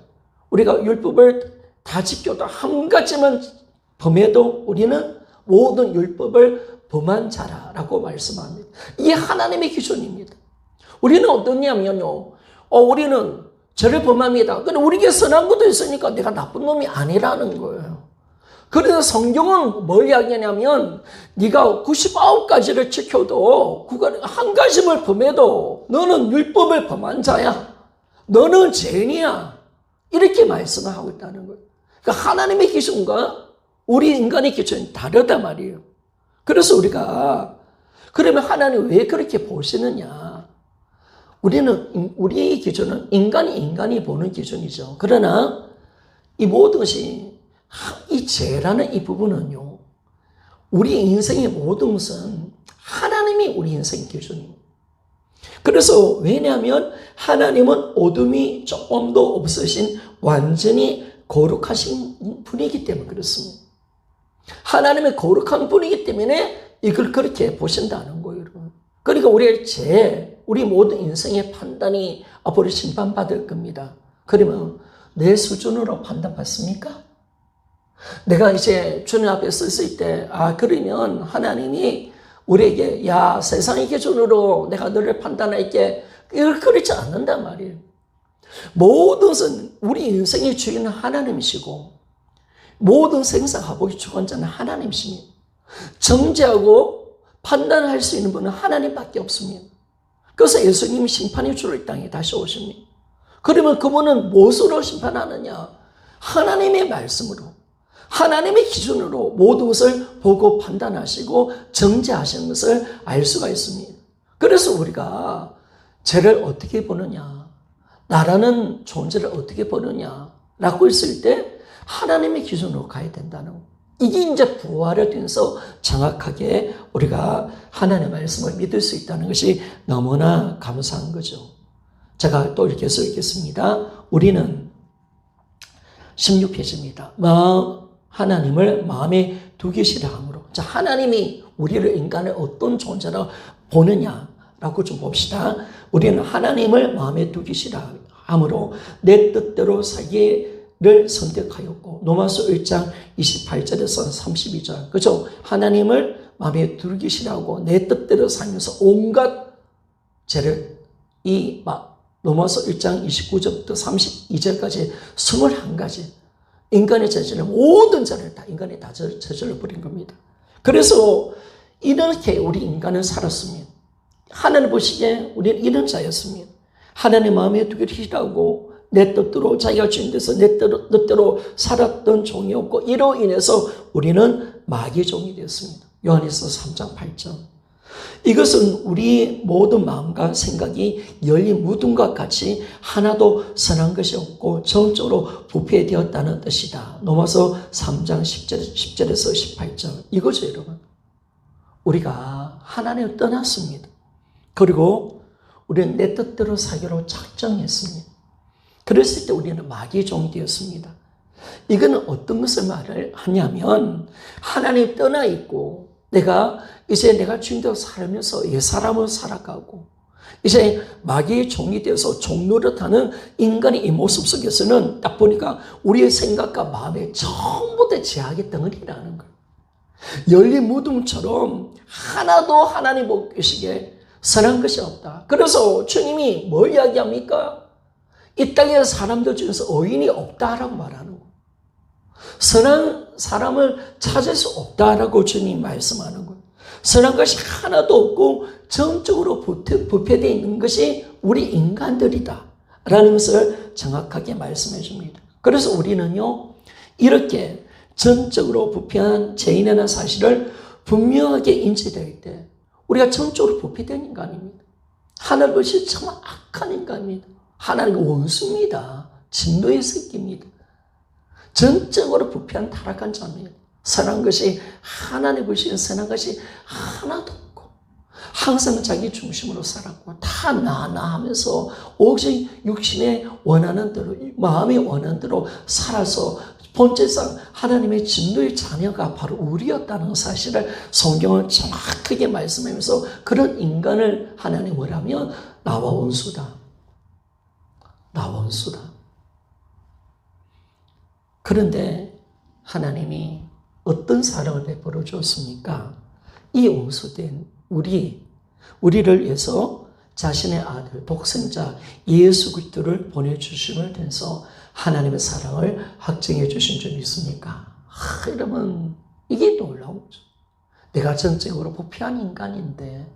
우리가 율법을 다 지켜도 한 가지만 범해도 우리는 모든 율법을 범한 자라라고 말씀합니다. 이게 하나님의 기준입니다. 우리는 어떠냐면요. 우리는 죄를 범합니다. 근데 우리에게 선한 것도 있으니까 내가 나쁜 놈이 아니라는 거예요. 그래서 성경은 뭘 이야기하냐면 네가 99가지를 지켜도 한 가지를 범해도 너는 율법을 범한 자야. 너는 죄인이야. 이렇게 말씀을 하고 있다는 거예요. 그러니까 하나님의 기준과 우리 인간의 기준이 다르단 말이에요. 그래서 우리가 그러면 하나님 왜 그렇게 보시느냐? 우리의 기준은 인간이 보는 기준이죠. 그러나 이 모든 것이 이 죄라는 이 부분은요, 우리 인생의 모든 것은 하나님이 우리 인생의 기준입니다. 그래서 왜냐하면 하나님은 어둠이 조금도 없으신 완전히 거룩하신 분이기 때문에 그렇습니다. 하나님의 거룩한 분이기 때문에 이걸 그렇게 보신다는 거예요, 여러분. 그러니까 우리의 죄, 우리 모든 인생의 판단이 앞으로 심판받을 겁니다. 그러면 내 수준으로 판단받습니까? 내가 이제 주님 앞에 섰을 때, 그러면 하나님이 우리에게, 세상의 기준으로 내가 너를 판단할게. 이걸 그렇지 않는단 말이에요. 모든 것은 우리 인생의 주인은 하나님이시고, 모든 생사화복의 주관자는 하나님이십니다. 정죄하고 판단할 수 있는 분은 하나님밖에 없습니다. 그래서 예수님이 심판의 주로 이 땅에 다시 오십니다. 그러면 그분은 무엇으로 심판하느냐? 하나님의 말씀으로, 하나님의 기준으로 모든 것을 보고 판단하시고 정죄하시는 것을 알 수가 있습니다. 그래서 우리가 죄를 어떻게 보느냐, 나라는 존재를 어떻게 보느냐라고 했을 때 하나님의 기준으로 가야 된다는 거. 이게 이제 부활에 대해서 정확하게 우리가 하나님의 말씀을 믿을 수 있다는 것이 너무나 감사한 거죠. 제가 또 이렇게 써 있겠습니다. 우리는 16페이지입니다. 하나님을 마음에 두기시라 함으로. 자, 하나님이 우리를 인간을 어떤 존재로 보느냐라고 좀 봅시다. 우리는 하나님을 마음에 두기시라 함으로 내 뜻대로 살기를 선택하였고, 로마서 1장 28절에서 32절. 그죠? 하나님을 마음에 두기시라고 내 뜻대로 살면서 온갖 죄를 로마서 1장 29절부터 32절까지 21가지 인간의 죄질은 모든 죄를 다 인간이 다 저질러 버린 겁니다. 그래서 이렇게 우리 인간은 살았습니다. 하나님 보시기에 우리는 이런 자였습니다. 하나님 마음에 두기시라고 내 뜻대로 자기가 주인 돼서 내 뜻대로 살았던 종이었고, 이로 인해서 우리는 마귀의 종이 되었습니다. 요한일서 3장 8절. 이것은 우리 모든 마음과 생각이 열린 무덤과 같이 하나도 선한 것이 없고 전적으로 부패되었다는 뜻이다. 로마서 3장 10절에서 18절. 이거죠, 여러분. 우리가 하나님을 떠났습니다. 그리고 우리는 내 뜻대로 살기로 작정했습니다. 그랬을 때 우리는 마귀의 종이 되었습니다. 이거는 어떤 것을 말을 하냐면 하나님 떠나 있고 이제 내가 주인되어 살면서 옛사람을 살아가고 이제 마귀의 종이 되어서 종노릇하는 인간의 이 모습 속에서는 딱 보니까 우리의 생각과 마음에 전부 다 제약의 덩어리라는 거예요. 열린 무덤처럼 하나도 하나님 보시기에 선한 것이 없다. 그래서 주님이 뭘 이야기합니까? 이 땅에 사람들 중에서 의인이 없다라고 말하는 거예요. 선한 사람을 찾을 수 없다라고 주님 말씀하는 거예요. 선한 것이 하나도 없고 전적으로 부패되어 있는 것이 우리 인간들이다 라는 것을 정확하게 말씀해 줍니다. 그래서 우리는요, 이렇게 전적으로 부패한 죄인이라는 사실을 분명하게 인지될 때 우리가 전적으로 부패된 인간입니다. 하나님이 정말 악한 인간입니다. 하나님의 원수입니다. 진노의 새끼입니다. 전적으로 부패한 타락한 자입니다. 선한 것이 하나님 보시는 선한 것이 하나도 없고 항상 자기 중심으로 살았고 다 나 하면서 오직 육신의 원하는 대로 마음의 원하는 대로 살아서 본질상 하나님의 진노의 자녀가 바로 우리였다는 사실을 성경은 정확하게 말씀하면서 그런 인간을 하나님 뭐라면 나와 원수다. 나와 원수다. 그런데 하나님이 어떤 사랑을 베풀어 주었습니까? 이 원수된 우리를 위해서 자신의 아들, 독생자 예수 그리스도를 보내주심을 통해서 하나님의 사랑을 확증해 주신 줄 믿습니까? 여러분, 이게 놀라운 거죠. 내가 전적으로 부패한 인간인데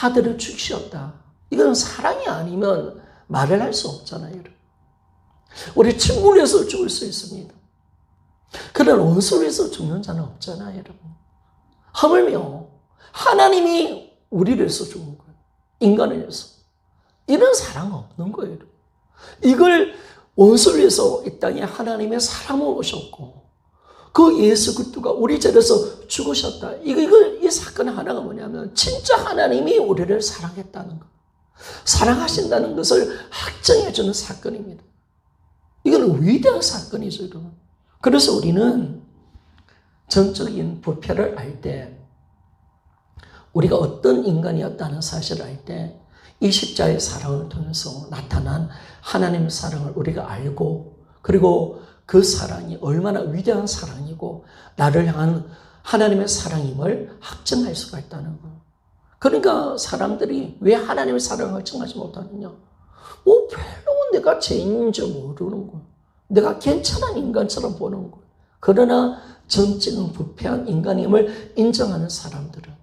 아들을 주셨다. 이건 사랑이 아니면 말을 할 수 없잖아요, 여러분. 우리 친구를 위해서 죽을 수 있습니다. 그런 원수를 위해서 죽는 자는 없잖아요, 여러분. 하물며 하나님이 우리를 위해서 죽은 거예요. 인간을 위해서. 이런 사랑은 없는 거예요, 여러분. 이걸 원수를 위해서 이 땅에 하나님의 사람을 오셨고 그 예수 그리스도가 우리 자리에서 죽으셨다. 이 사건 하나가 뭐냐면 진짜 하나님이 우리를 사랑했다는 것. 사랑하신다는 것을 확정해 주는 사건입니다. 이건 위대한 사건이죠, 여러분. 그래서 우리는 전적인 부패를 알 때, 우리가 어떤 인간이었다는 사실을 알 때, 이 십자의 사랑을 통해서 나타난 하나님의 사랑을 우리가 알고, 그리고 그 사랑이 얼마나 위대한 사랑이고, 나를 향한 하나님의 사랑임을 확증할 수가 있다는 거예요. 그러니까 사람들이 왜 하나님의 사랑을 확증하지 못하느냐? 별로 내가 죄인인 줄 모르는 거예요. 내가 괜찮은 인간처럼 보는 거예요. 그러나 전적인 부패한 인간임을 인정하는 사람들은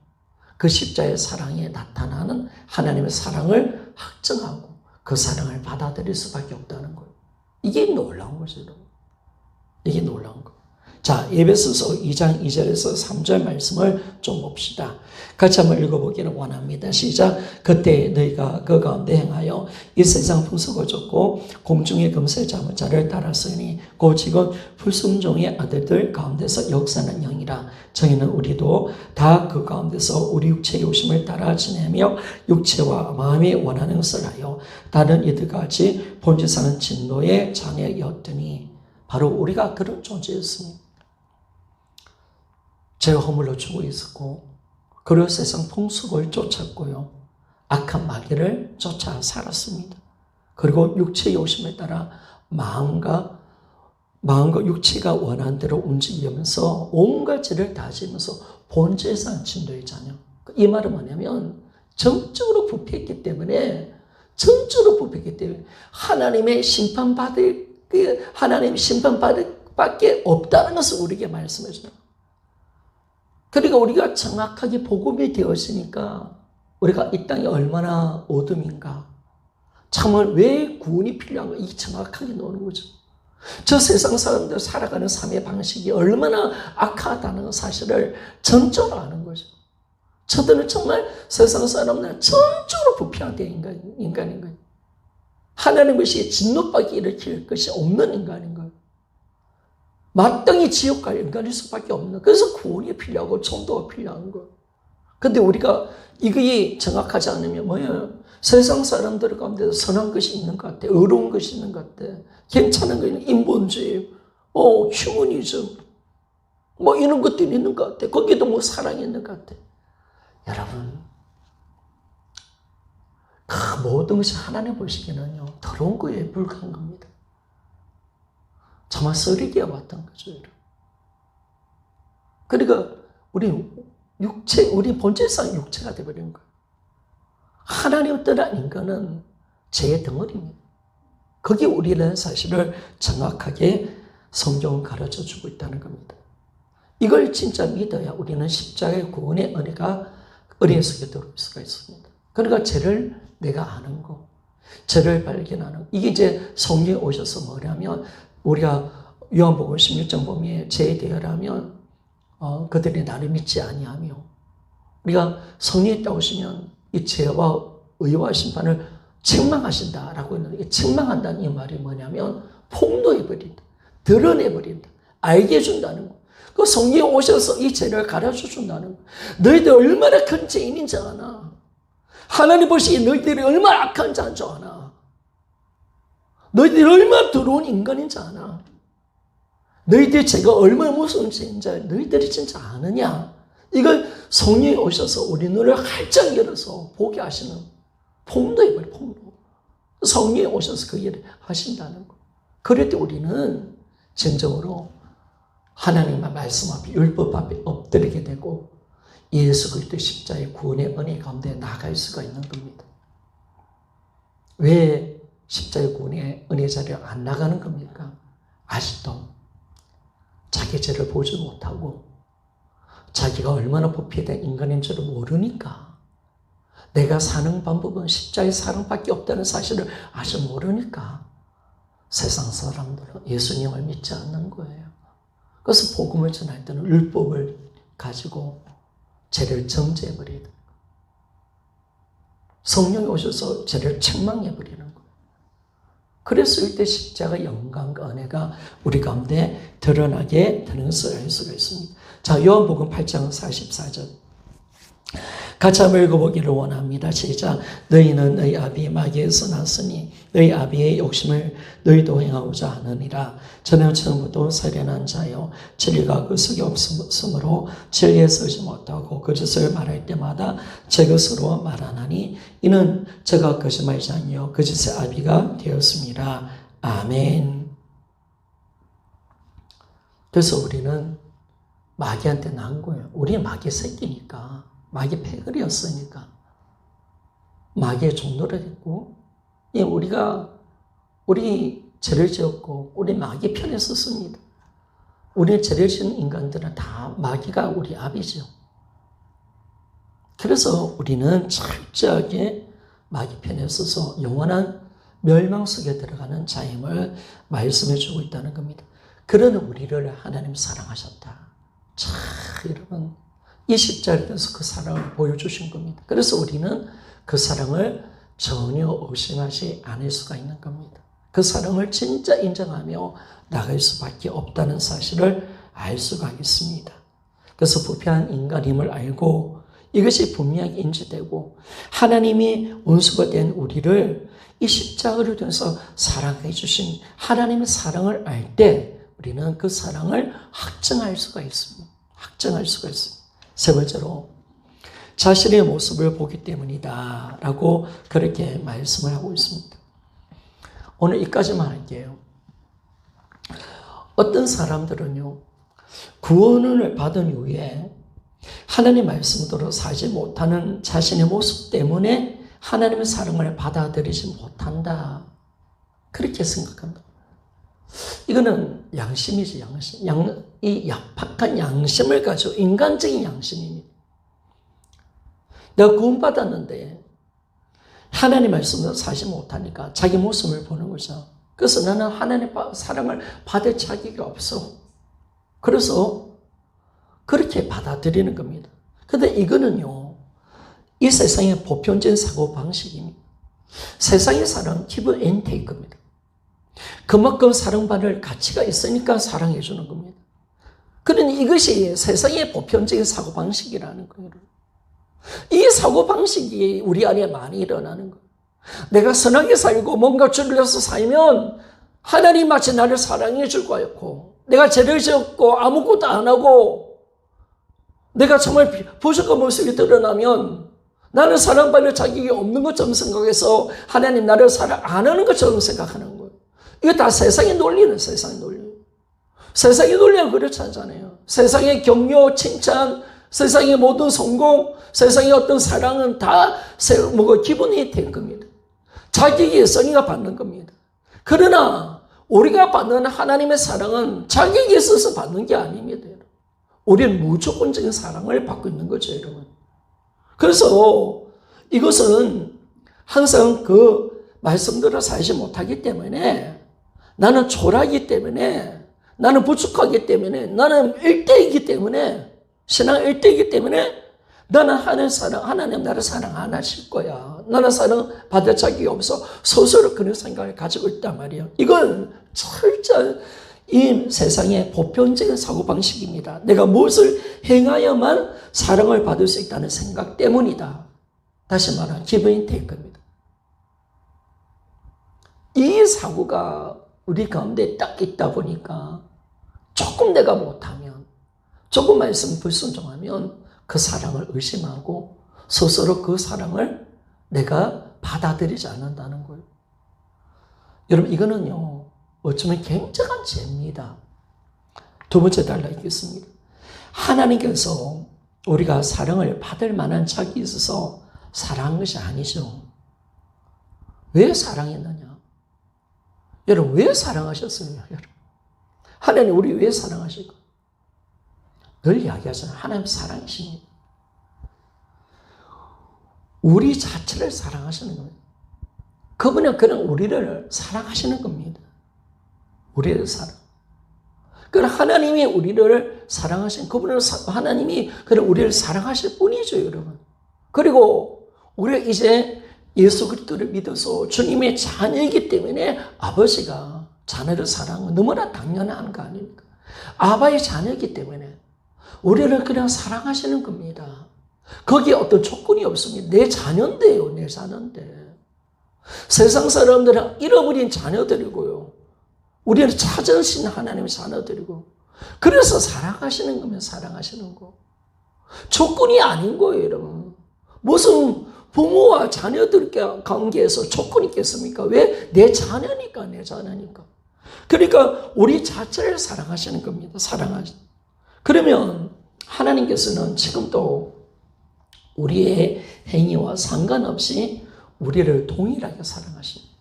그 십자의 사랑에 나타나는 하나님의 사랑을 확증하고 그 사랑을 받아들일 수밖에 없다는 거예요. 이게 놀라운 거죠, 여러분. 이게 놀라운 거예요. 자, 에베소서 2장 2절에서 3절 말씀을 좀 봅시다. 같이 한번 읽어보기를 원합니다. 시작. 그때 너희가 그 가운데 행하여 이 세상 풍속을 쫓고 공중의 금세 잡은 자를 따랐으니 곧 지금 불순종의 아들들 가운데서 역사는 영이라. 저희는 우리도 다 그 가운데서 우리 육체의 욕심을 따라 지내며 육체와 마음이 원하는 것을 하여 다른 이들과 같이 본질상은 진노의 자녀였더니 바로 우리가 그런 존재였습니다. 죄와 허물로 죽어 있었고 그리고 세상 풍속을 쫓았고요. 악한 마귀를 쫓아 살았습니다. 그리고 육체의 욕심에 따라 마음과 육체가 원하는 대로 움직이면서 온갖 죄를 다 지면서 본질상 진노의 자녀. 이 말은 뭐냐면 정적으로 부패했기 때문에 하나님의 심판받을 밖에 없다는 것을 우리에게 말씀해 줘요. 그러니까 우리가 정확하게 복음이 되었으니까 우리가 이 땅이 얼마나 어둠인가, 정말 왜 구원이 필요한가, 이 정확하게 노는 거죠. 저 세상 사람들 살아가는 삶의 방식이 얼마나 악하다는 사실을 전적으로 아는 거죠. 저들은 정말 세상 사람들 전적으로 부패한 인간인 거예요. 하나님 것이 진노밖에 일으킬 것이 없는 인간인 거예요. 마땅히 지옥 갈 인간일 수밖에 없는. 그래서 구원이 필요하고 전도가 필요한 거예요. 근데 우리가 이게 정확하지 않으면 뭐예요? 세상 사람들 가운데 선한 것이 있는 것 같아. 의로운 것이 있는 것 같아. 괜찮은 거 있는 인본주의, 휴머니즘, 이런 것들이 있는 것 같아. 거기도 사랑이 있는 것 같아. 여러분, 그 모든 것이 하나님 보시기에는요, 더러운 거에 불과한 겁니다. 정말 쓰레기와 같은 거죠, 여러분. 그러니까 우리 본질상 육체가 되어버린 거예요. 하나님을 떠난 인간은 죄의 덩어리입니다. 거기에 우리는 사실을 정확하게 성경은 가르쳐주고 있다는 겁니다. 이걸 진짜 믿어야 우리는 십자가의 구원의 은혜가 은혜 속에 들어올 수가 있습니다. 그러니까 죄를 내가 아는 거, 죄를 발견하는 거. 이게 이제 성령이 오셔서 뭐냐면 우리가 요한복음 16장 보면 죄에 대하라면 그들이 나를 믿지 아니하며, 우리가 성령이 있다 오시면 이 죄와 의와 심판을 책망하신다라고 했는데, 이 책망한다는 이 말이 뭐냐면 폭로해버린다, 드러내버린다, 알게 해준다는 거. 그 성령이 오셔서 이 죄를 가르쳐 준다는 거. 너희들 얼마나 큰 죄인인지 아나? 하나님 보시기에 너희들이 얼마나 악한 자인 줄 아나? 너희들이 얼마나 더러운 인간인지 아나? 너희들의 죄가 얼마나 무서운 죄인지 너희들이 진짜 아느냐? 이걸 성령이 오셔서 우리 눈을 활짝 열어서 보게 하시는 폭로해버려, 폭로. 성령이 오셔서 그 일을 하신다는 거. 그럴 때 우리는 진정으로 하나님의 말씀 앞에, 율법 앞에 엎드리게 되고 예수 그리스도의 십자가의 구원의 은혜 가운데 나갈 수가 있는 겁니다. 왜 십자가의 구원의 은혜 자리에 안 나가는 겁니까? 아직도 자기 죄를 보지 못하고 자기가 얼마나 부패된 인간인 줄을 모르니까, 내가 사는 방법은 십자가의 사랑밖에 없다는 사실을 아직 모르니까 세상 사람들은 예수님을 믿지 않는 거예요. 그래서 복음을 전할 때는 율법을 가지고 죄를 정죄해버리는 거예요. 성령이 오셔서 죄를 책망해버리는 거예요. 그래서 이때 십자가 영광과 은혜가 우리 가운데 드러나게 되는 것을 알 수가 있습니다. 자, 요한복음 8장 44절. 같이 한번 읽어보기를 원합니다. 시작. 너희는 너희 아비 마귀에서 났으니 너희 아비의 욕심을 너희도 행하고자 하느니라. 저는 처음부터 세련한 자요 진리가 그 속에 없으므로 진리에 서지 못하고 거짓을 말할 때마다 제 것으로 말하나니 이는 제가 거짓말이지 아니요 거짓의 아비가 되었습니다. 아멘. 그래서 우리는 마귀한테 난 거예요. 우리는 마귀 새끼니까, 마귀 패거리였으니까 마귀의 종노를 했고, 우리 죄를 지었고 우리 마귀 편에 섰습니다. 우리 죄를 지은 인간들은 다 마귀가 우리 아비죠. 그래서 우리는 철저하게 마귀 편에 서서 영원한 멸망 속에 들어가는 자임을 말씀해 주고 있다는 겁니다. 그런 우리를 하나님 사랑하셨다. 자, 여러분, 이 십자가에 대해서 그 사랑을 보여주신 겁니다. 그래서 우리는 그 사랑을 전혀 의심하지 않을 수가 있는 겁니다. 그 사랑을 진짜 인정하며 나갈 수밖에 없다는 사실을 알 수가 있습니다. 그래서 부패한 인간임을 알고 이것이 분명히 인지되고 하나님이 원수가 된 우리를 이 십자가를 통해서 사랑해 주신 하나님의 사랑을 알 때 우리는 그 사랑을 확증할 수가 있습니다. 확증할 수가 있습니다. 세 번째로 자신의 모습을 보기 때문이다 라고 그렇게 말씀을 하고 있습니다. 오늘 이까지만 할게요. 어떤 사람들은요, 구원을 받은 이후에 하나님 말씀대로 살지 못하는 자신의 모습 때문에 하나님의 사랑을 받아들이지 못한다, 그렇게 생각한다. 이거는 양심이지, 양심. 이 약박한 양심을 가지고, 인간적인 양심입니다. 내가 구원받았는데 하나님 말씀대로 살지 못하니까 자기 모습을 보는 거죠. 그래서 나는 하나님의 사랑을 받을 자격이 없어. 그래서 그렇게 받아들이는 겁니다. 근데 이거는요, 이 세상의 보편적인 사고방식입니다. 세상의 사랑은 give and take입니다. 그만큼 사랑받을 가치가 있으니까 사랑해 주는 겁니다. 그러니 이것이 세상의 보편적인 사고방식이라는 거예요. 이 사고방식이 우리 안에 많이 일어나는 거예요. 내가 선하게 살고 뭔가 주를 위해서 살면 하나님 마치 나를 사랑해 줄 것 같고, 내가 죄를 지었고 아무것도 안 하고 내가 정말 부족한 모습이 드러나면 나는 사랑받을 자격이 없는 것처럼 생각해서 하나님 나를 사랑 안 하는 것처럼 생각하는 거예요. 이거 다 세상의 논리는 세상의 논리. 세상의 논리는 그렇지 않잖아요. 세상의 격려, 칭찬, 세상의 모든 성공, 세상의 어떤 사랑은 다 기분이 된 겁니다. 자격이 있으니까 받는 겁니다. 그러나 우리가 받는 하나님의 사랑은 자격이 있어서 받는 게 아닙니다. 우리는 무조건적인 사랑을 받고 있는 거죠, 여러분. 그래서 이것은 항상 그 말씀대로 살지 못하기 때문에, 나는 초라하기 때문에, 나는 부족하기 때문에, 나는 일대이기 때문에, 신앙 일대이기 때문에 나는 하나님 나를 사랑 안 하실 거야. 나는 사랑 받을 자격이 없어. 스스로 그런 생각을 가지고 있단 말이에요. 이건 철저한 이 세상의 보편적인 사고방식입니다. 내가 무엇을 행하야만 사랑을 받을 수 있다는 생각 때문이다. 다시 말하면 give and take입니다. 이 사고가 우리 가운데 딱 있다 보니까 조금 내가 못하면, 조금 말씀 불순종하면 그 사랑을 의심하고 스스로 그 사랑을 내가 받아들이지 않는다는 거예요. 여러분, 이거는요, 어쩌면 굉장한 죄입니다. 두 번째 달라 있겠습니다. 하나님께서 우리가 사랑을 받을 만한 자격이 있어서 사랑한 것이 아니죠. 왜 사랑했느냐? 여러분, 왜 사랑하셨어요? 여러분, 하나님 우리 왜 사랑하실까? 늘 이야기하잖아요. 하나님 사랑이십니다. 우리 자체를 사랑하시는 거예요. 그분은 그냥 우리를 사랑하시는 겁니다. 우리를 사랑. 그럼 하나님이 우리를 사랑하신 그분은 하나님이 그냥 우리를 사랑하실 뿐이죠, 여러분. 그리고 우리가 이제 예수 그리스도를 믿어서 주님의 자녀이기 때문에 아버지가 자녀를 사랑하는 건 너무나 당연한 거 아닙니까? 아바의 자녀이기 때문에 우리를 그냥 사랑하시는 겁니다. 거기에 어떤 조건이 없습니다. 내 자녀인데요, 내 자녀인데. 세상 사람들은 잃어버린 자녀들이고요. 우리는 찾으신 하나님의 자녀들이고. 그래서 사랑하시는 거면 사랑하시는 거. 조건이 아닌 거예요, 여러분. 무슨 부모와 자녀들 관계에서 조건이 있겠습니까? 왜? 내 자녀니까, 내 자녀니까. 그러니까 우리 자체를 사랑하시는 겁니다. 사랑하시. 그러면 하나님께서는 지금도 우리의 행위와 상관없이 우리를 동일하게 사랑하십니다.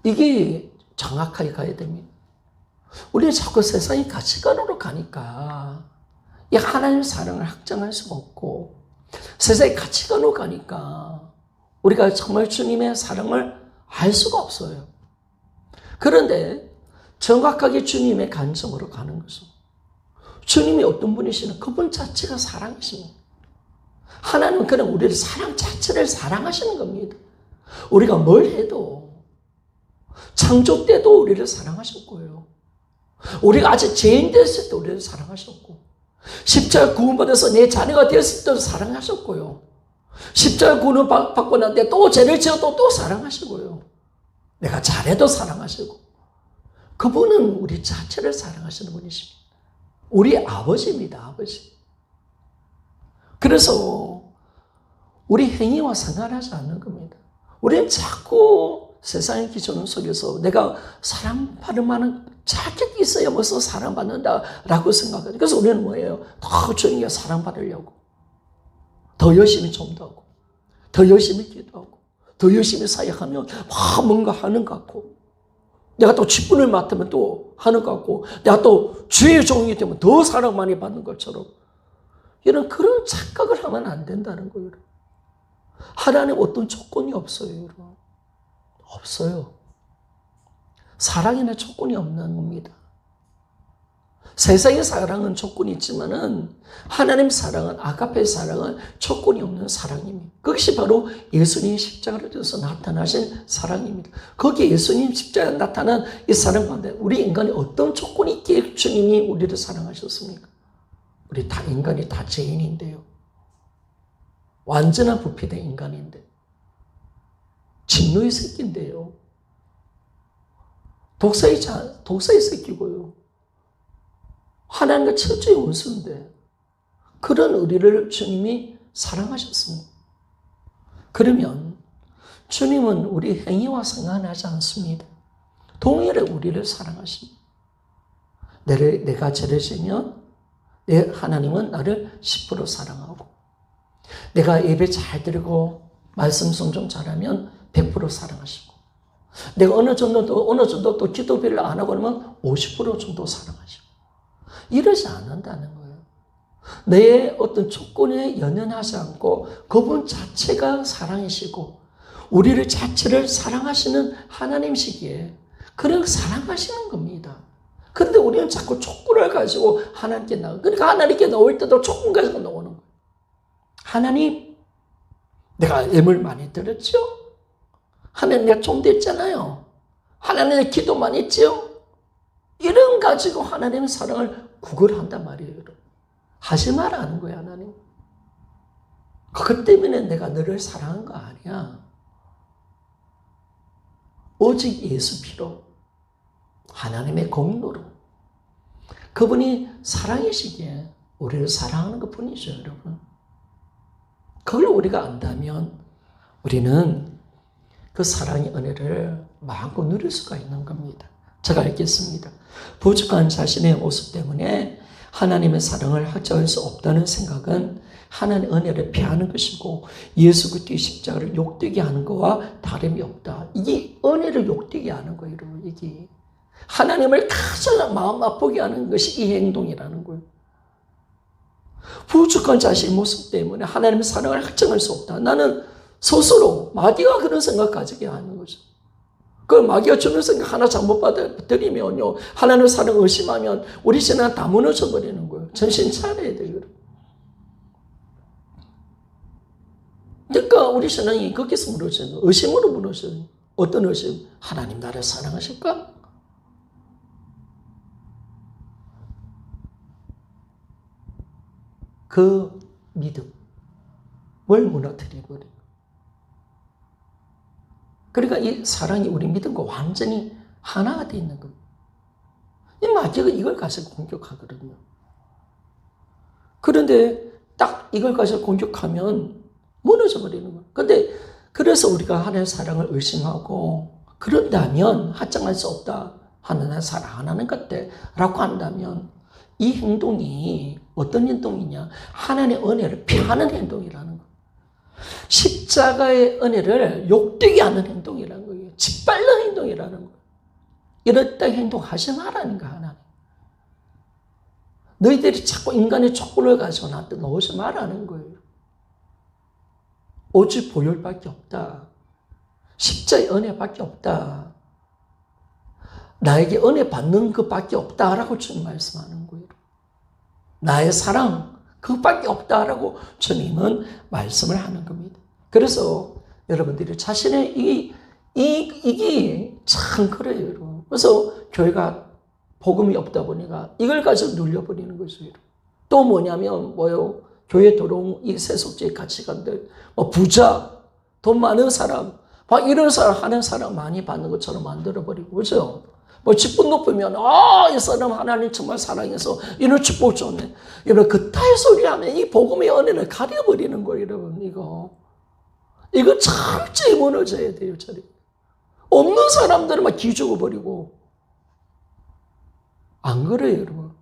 이게 정확하게 가야 됩니다. 우리는 자꾸 세상의 가치관으로 가니까 이 하나님의 사랑을 확정할 수가 없고, 세상의 가치관으로 가니까 우리가 정말 주님의 사랑을 알 수가 없어요. 그런데 정확하게 주님의 관점으로 가는 것은, 주님이 어떤 분이시는 그분 자체가 사랑이십니다. 하나님은 그냥 우리를 사랑 자체를 사랑하시는 겁니다. 우리가 뭘 해도, 창조 때도 우리를 사랑하셨고요. 우리가 아직 죄인 됐을 때 우리를 사랑하셨고, 십자가 구원받아서 내 자녀가 되었을 때도 사랑하셨고요. 십자가 구원을 받고 난 뒤에 또 죄를 지어도 또 사랑하시고요. 내가 잘해도 사랑하시고. 그분은 우리 자체를 사랑하시는 분이십니다. 우리 아버지입니다, 아버지. 그래서 우리 행위와 상관하지 않는 겁니다. 우리는 자꾸 세상의 기준 속에서 내가 사랑받을 만한 자격이 있어야 무슨 사랑받는다라고 생각해요. 그래서 우리는 뭐예요? 더 주님께 사랑받으려고 더 열심히 전도하고, 더 열심히 기도하고, 더 열심히 사역하면 뭔가 하는 것 같고, 내가 또 직분을 맡으면 또 하는 것 같고, 내가 또 주의 종이 되면 더 사랑 많이 받는 것처럼, 이런 그런 착각을 하면 안 된다는 거예요. 하나님 어떤 조건이 없어요, 여러분. 없어요. 사랑에는 조건이 없는 겁니다. 세상의 사랑은 조건이 있지만은 하나님 사랑은, 아가페 사랑은 조건이 없는 사랑입니다. 그것이 바로 예수님이 십자가를 통해서 나타나신 사랑입니다. 거기에 예수님 십자가에 나타난 이 사랑 가운데 우리 인간이 어떤 조건이 있기에 주님이 우리를 사랑하셨습니까? 우리 다 인간이 다 죄인인데요. 완전한 부패된 인간인데. 진노의 새끼인데요. 독사의 새끼고요. 하나님과 철저히 원수인데 그런 우리를 주님이 사랑하셨습니다. 그러면 주님은 우리 행위와 상관하지 않습니다. 동일하게 우리를 사랑하십니다. 내가 죄를 지면 하나님은 나를 10% 사랑하고, 내가 예배 잘 드리고 말씀 순종 잘하면 100% 사랑하시고, 내가 어느 정도 또 기도비를 안 하고 그러면 50% 정도 사랑하시고, 이러지 않는다는 거예요. 내 어떤 조건에 연연하지 않고 그분 자체가 사랑이시고 우리를 자체를 사랑하시는 하나님이시기에 그냥 사랑하시는 겁니다. 그런데 우리는 자꾸 조건을 가지고 하나님께 나가. 그러니까 하나님께 나올 때도 조건 가지고 나오는 거예요. 하나님, 내가 예물 많이 드렸죠? 하나님, 내가 좀 됐잖아요. 하나님, 내 기도 많이 했죠? 이런 가지고 하나님의 사랑을 구걸한단 말이에요. 하지 말라는 거예요, 하나님. 그것 때문에 내가 너를 사랑한 거 아니야. 오직 예수 피로, 하나님의 공로로, 그분이 사랑이시기에 우리를 사랑하는 것 뿐이죠, 여러분. 그걸 우리가 안다면 우리는 그 사랑의 은혜를 마음껏 누릴 수가 있는 겁니다. 제가 읽겠습니다. 부족한 자신의 모습 때문에 하나님의 사랑을 확정할 수 없다는 생각은 하나님의 은혜를 피하는 것이고 예수 그리스도의 십자가를 욕되게 하는 것과 다름이 없다. 이게 은혜를 욕되게 하는 거예요, 여러분. 이게 하나님을 가장 마음 아프게 하는 것이 이 행동이라는 거예요. 부족한 자신의 모습 때문에 하나님의 사랑을 확정할 수 없다. 나는 스스로 마귀가 그런 생각 가지게 하는 거죠. 그 마귀가 주는 생각 하나 잘못 받아들이면요, 하나님의 사랑을 의심하면 우리 신앙 다 무너져 버리는 거예요. 정신 차려야 돼요. 그러니까 우리 신앙이 거기서 무너져요. 의심으로 무너져요. 어떤 의심? 하나님 나를 사랑하실까? 그 믿음을 무너뜨려버려요. 그러니까 이 사랑이 우리 믿음과 완전히 하나가 되어 있는 겁니다. 이 마귀가 이걸 가지고 공격하거든요. 그런데 딱 이걸 가지고 공격하면 무너져 버리는 거예요. 그런데 그래서 우리가 하나님의 사랑을 의심하고 그런다면 확정할 수 없다. 하나님의 사랑 안 하는 것 같다라고 한다면 이 행동이 어떤 행동이냐? 하나님의 은혜를 피하는 행동이라는 거예요. 십자가의 은혜를 욕되게 하는 행동이라는 거예요. 짓밟는 행동이라는 거예요. 이럴 때 행동하지 말라는 거야, 하나님. 너희들이 자꾸 인간의 촉구를 가지고 나한테 넣지 말라는 거예요. 오직 보혈밖에 없다. 십자의 은혜밖에 없다. 나에게 은혜 받는 것밖에 없다라고 주님 말씀하는 거예요. 나의 사랑, 그것밖에 없다라고 주님은 말씀을 하는 겁니다. 그래서 여러분들이 자신의 이게 참 그래요, 여러분. 그래서 교회가 복음이 없다 보니까 이걸 가지고 눌려버리는 거죠. 또 뭐냐면 뭐요? 교회에 들어온 이 세속주의 가치관들, 뭐 부자, 돈 많은 사람, 막 이런 사람 하는 사람 많이 받는 것처럼 만들어버리고, 그죠? 뭐 직분 높으면 이 사람 하나님 정말 사랑해서 이런 축복 줬네. 여러분 그따위 소리 하면 이 복음의 은혜를 가려버리는 거예요, 여러분. 이거 철저히 무너져야 돼요, 저리. 없는 사람들은 막 기죽어버리고. 안 그래요, 여러분.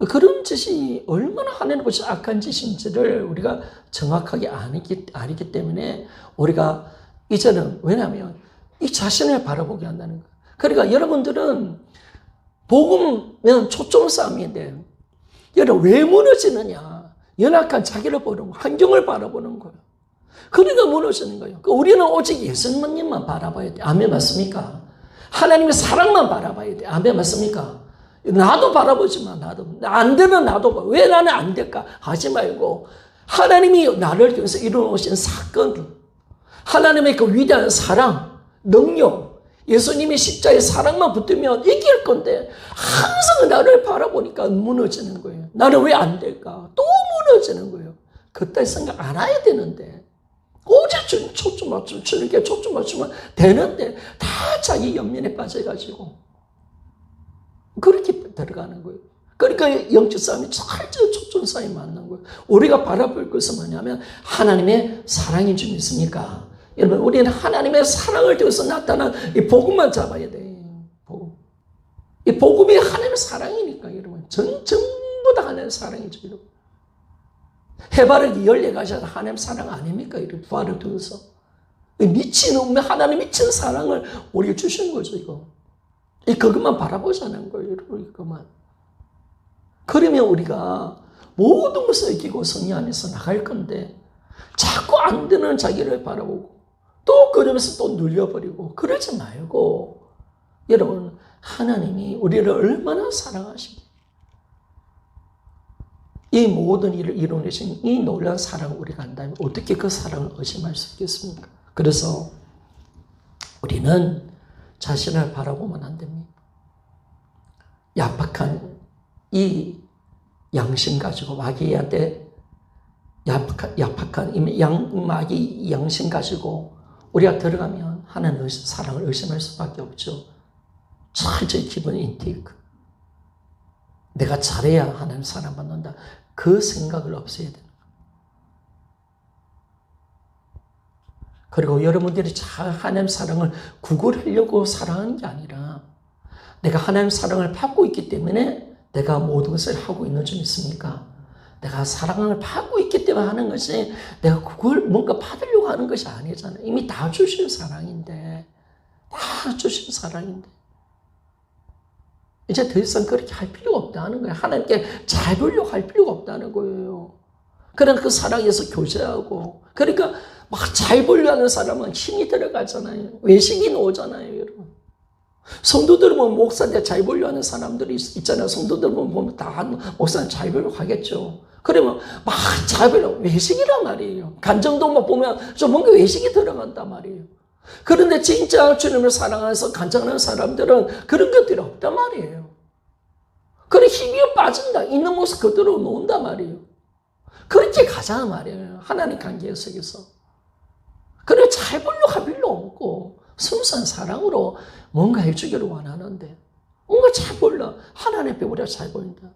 그런 짓이 얼마나 하나님 것이 악한 짓인지를 우리가 정확하게 아니기 때문에 우리가 이제는, 왜냐하면 이 자신을 바라보게 한다는 거예요. 그러니까 여러분들은 복음은 초점 싸움인데, 여러분 왜 무너지느냐? 연약한 자기를 보는 거, 환경을 바라보는 거예요. 그러니까 무너지는 거예요. 우리는 오직 예수님만 바라봐야 돼. 아멘, 맞습니까? 하나님의 사랑만 바라봐야 돼. 아멘, 맞습니까? 나도 바라보지만 나도 안 되면 나도 봐. 왜 나는 안 될까 하지 말고 하나님이 나를 통해서 이루어오신 사건들, 하나님의 그 위대한 사랑, 능력, 예수님의 십자의 사랑만 붙으면 이길 건데 항상 나를 바라보니까 무너지는 거예요. 나는 왜 안 될까? 또 무너지는 거예요. 그때 생각 안 해야 되는데 오직 초점 맞추면 주님께 초점 맞추면 되는데 다 자기 연민에 빠져가지고 그렇게 들어가는 거예요. 그러니까 영적 싸움이 철저히 초점 싸움이 맞는 거예요. 우리가 바라볼 것은 뭐냐면 하나님의 사랑인 줄 믿습니까? 여러분, 우리는 하나님의 사랑을 통해서 나타난 이 복음만 잡아야 돼요. 복음. 이 복음이 하나님의 사랑이니까 여러분. 전부 다 하나님의 사랑이죠. 여러분. 해바라기 14가지가 하나님의 사랑 아닙니까? 이렇게 부활을 통해서. 하나님 미친 사랑을 우리에게 주신 거죠, 이거. 그것만 바라보자는 거예요, 여러분, 그것만. 그러면 우리가 모든 것을 이기고 승리 안에서 나갈 건데, 자꾸 안 되는 자기를 바라보고, 또 그러면서 또 눌려버리고, 그러지 말고, 여러분, 하나님이 우리를 얼마나 사랑하시기, 이 모든 일을 이루어내신 이 놀라운 사랑을 우리가 안다면 어떻게 그 사랑을 의심할 수 있겠습니까? 그래서 우리는 자신을 바라보면 안 됩니다. 야박한 이 양심 가지고 마귀한테 야박한 마귀 양심 가지고 우리가 들어가면 하나님의 사랑을 의심할 수밖에 없죠. 철저히 기본 인테이크. 내가 잘해야 하나님 사랑받는다. 그 생각을 없애야 돼요. 그리고 여러분들이 하나님 사랑을 구걸하려고 사랑하는 게 아니라 내가 하나님 사랑을 받고 있기 때문에 내가 모든 것을 하고 있는 줄 믿습니까? 내가 사랑을 받고 있기 때문에 하는 것이 내가 그걸 뭔가 받으려고 하는 것이 아니잖아요. 이미 다 주신 사랑인데. 다 주신 사랑인데. 이제 더 이상 그렇게 할 필요가 없다는 거예요. 하나님께 잘 보려고 할 필요가 없다는 거예요. 그냥 그 사랑에서 교제하고. 그러니까 막 잘 보려고 하는 사람은 힘이 들어가잖아요. 외식이 나오잖아요, 여러분. 성도들 보면 목사한테 잘 보려고 하는 사람들이 있잖아요. 성도들 보면 다 목사는 잘 보려고 하겠죠. 그러면 막 잘 보려고 외식이란 말이에요. 간정도 막 보면 좀 뭔가 외식이 들어간단 말이에요. 그런데 진짜 주님을 사랑해서 간증하는 사람들은 그런 것들이 없단 말이에요. 그래 힘이 빠진다. 있는 모습 그대로 놓는단 말이에요. 그렇게 가자는 말이에요. 하나님 관계 속에서. 그래 잘 보려고 할 필요 없고 순수한 사랑으로 뭔가 해주기를 원하는데 뭔가 잘 보려. 하나님 앞에 우리가 잘 보인다.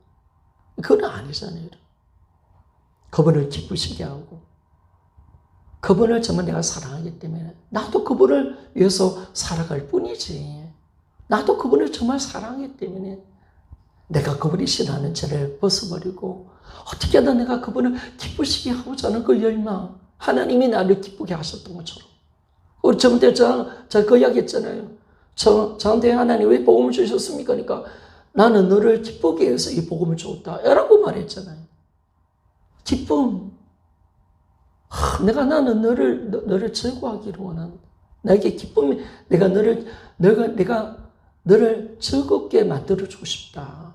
그건 아니잖아요. 그분을 기쁘시게 하고 그분을 정말 내가 사랑하기 때문에 나도 그분을 위해서 살아갈 뿐이지. 나도 그분을 정말 사랑하기 때문에 내가 그분이 싫어하는 죄를 벗어버리고 어떻게든 내가 그분을 기쁘시게 하고자 하는 그 열망, 하나님이 나를 기쁘게 하셨던 것처럼. 우리 저번에 제가 그 이야기 했잖아요. 저한테 하나님 왜 복음을 주셨습니까? 그러니까 나는 너를 기쁘게 해서 이 복음을 줬다 라고 말했잖아요. 기쁨. 내가 나는 너를 즐거워하기를 원한다. 나에게 기쁨이 내가 너를 즐겁게 만들어주고 싶다.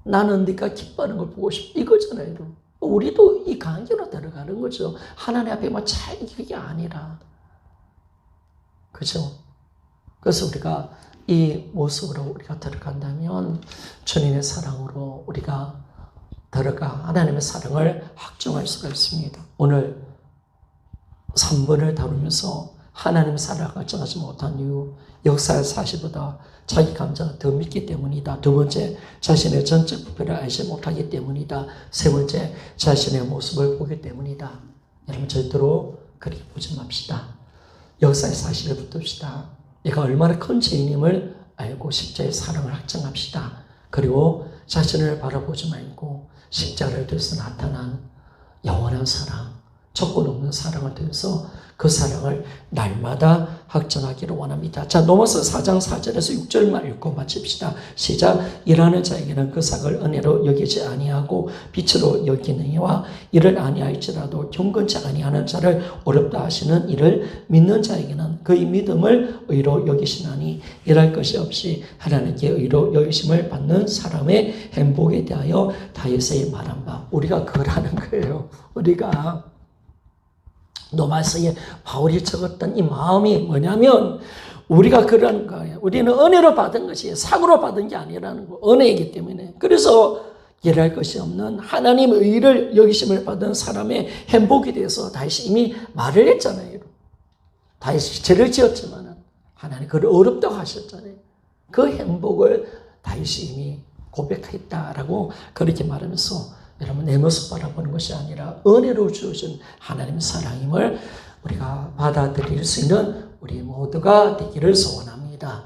나는 네가 기뻐하는 걸 보고 싶다. 이거잖아요. 우리도 이 관계로 들어가는 거죠. 하나님 앞에 뭐 잘 그게 아니라. 그죠? 그래서 우리가 이 모습으로 우리가 들어간다면 주님의 사랑으로 우리가 들어가 하나님의 사랑을 확증할 수가 있습니다. 오늘 3번을 다루면서 하나님의 사랑을 확증하지 못한 이유, 역사의 사실보다 자기 감정을 더 믿기 때문이다. 두 번째, 자신의 전적 부패를 알지 못하기 때문이다. 세 번째, 자신의 모습을 보기 때문이다. 여러분 절대로 그렇게 보지 맙시다. 역사의 사실을 붙듭시다. 내가 얼마나 큰 죄인임을 알고 십자의 사랑을 확증합시다. 그리고 자신을 바라보지 말고 십자를 통해서 나타난 영원한 사랑, 조건 없는 사랑을 통해서 그 사랑을 날마다 확증하기를 원합니다. 자, 로마서 4장 4절에서 6절만 읽고 마칩시다. 시작. 일하는 자에게는 그 삭을 은혜로 여기지 아니하고 빛으로 여기느니와 이를 아니할지라도 경건치 아니하는 자를 어렵다 하시는 이를 믿는 자에게는 그의 믿음을 의로 여기시나니 일할 것이 없이 하나님께 의로 여기심을 받는 사람의 행복에 대하여 다윗의 말한 바. 우리가 그걸 하는 거예요. 우리가 로마서에 바울이 적었던 이 마음이 뭐냐면 우리가 그러는 거예요. 우리는 은혜로 받은 것이 사고로 받은 게 아니라는 거. 은혜이기 때문에. 그래서 일할 것이 없는 하나님의 의를 여기심을 받은 사람의 행복에 대해서 다윗이 이미 말을 했잖아요. 다윗이 죄를 지었지만 하나님 그를 어렵다고 하셨잖아요. 그 행복을 다윗이 이미 고백했다라고 그렇게 말하면서 여러분 내 모습 바라보는 것이 아니라 은혜로 주신 하나님의 사랑임을 우리가 받아들일 수 있는 우리 모두가 되기를 소원합니다.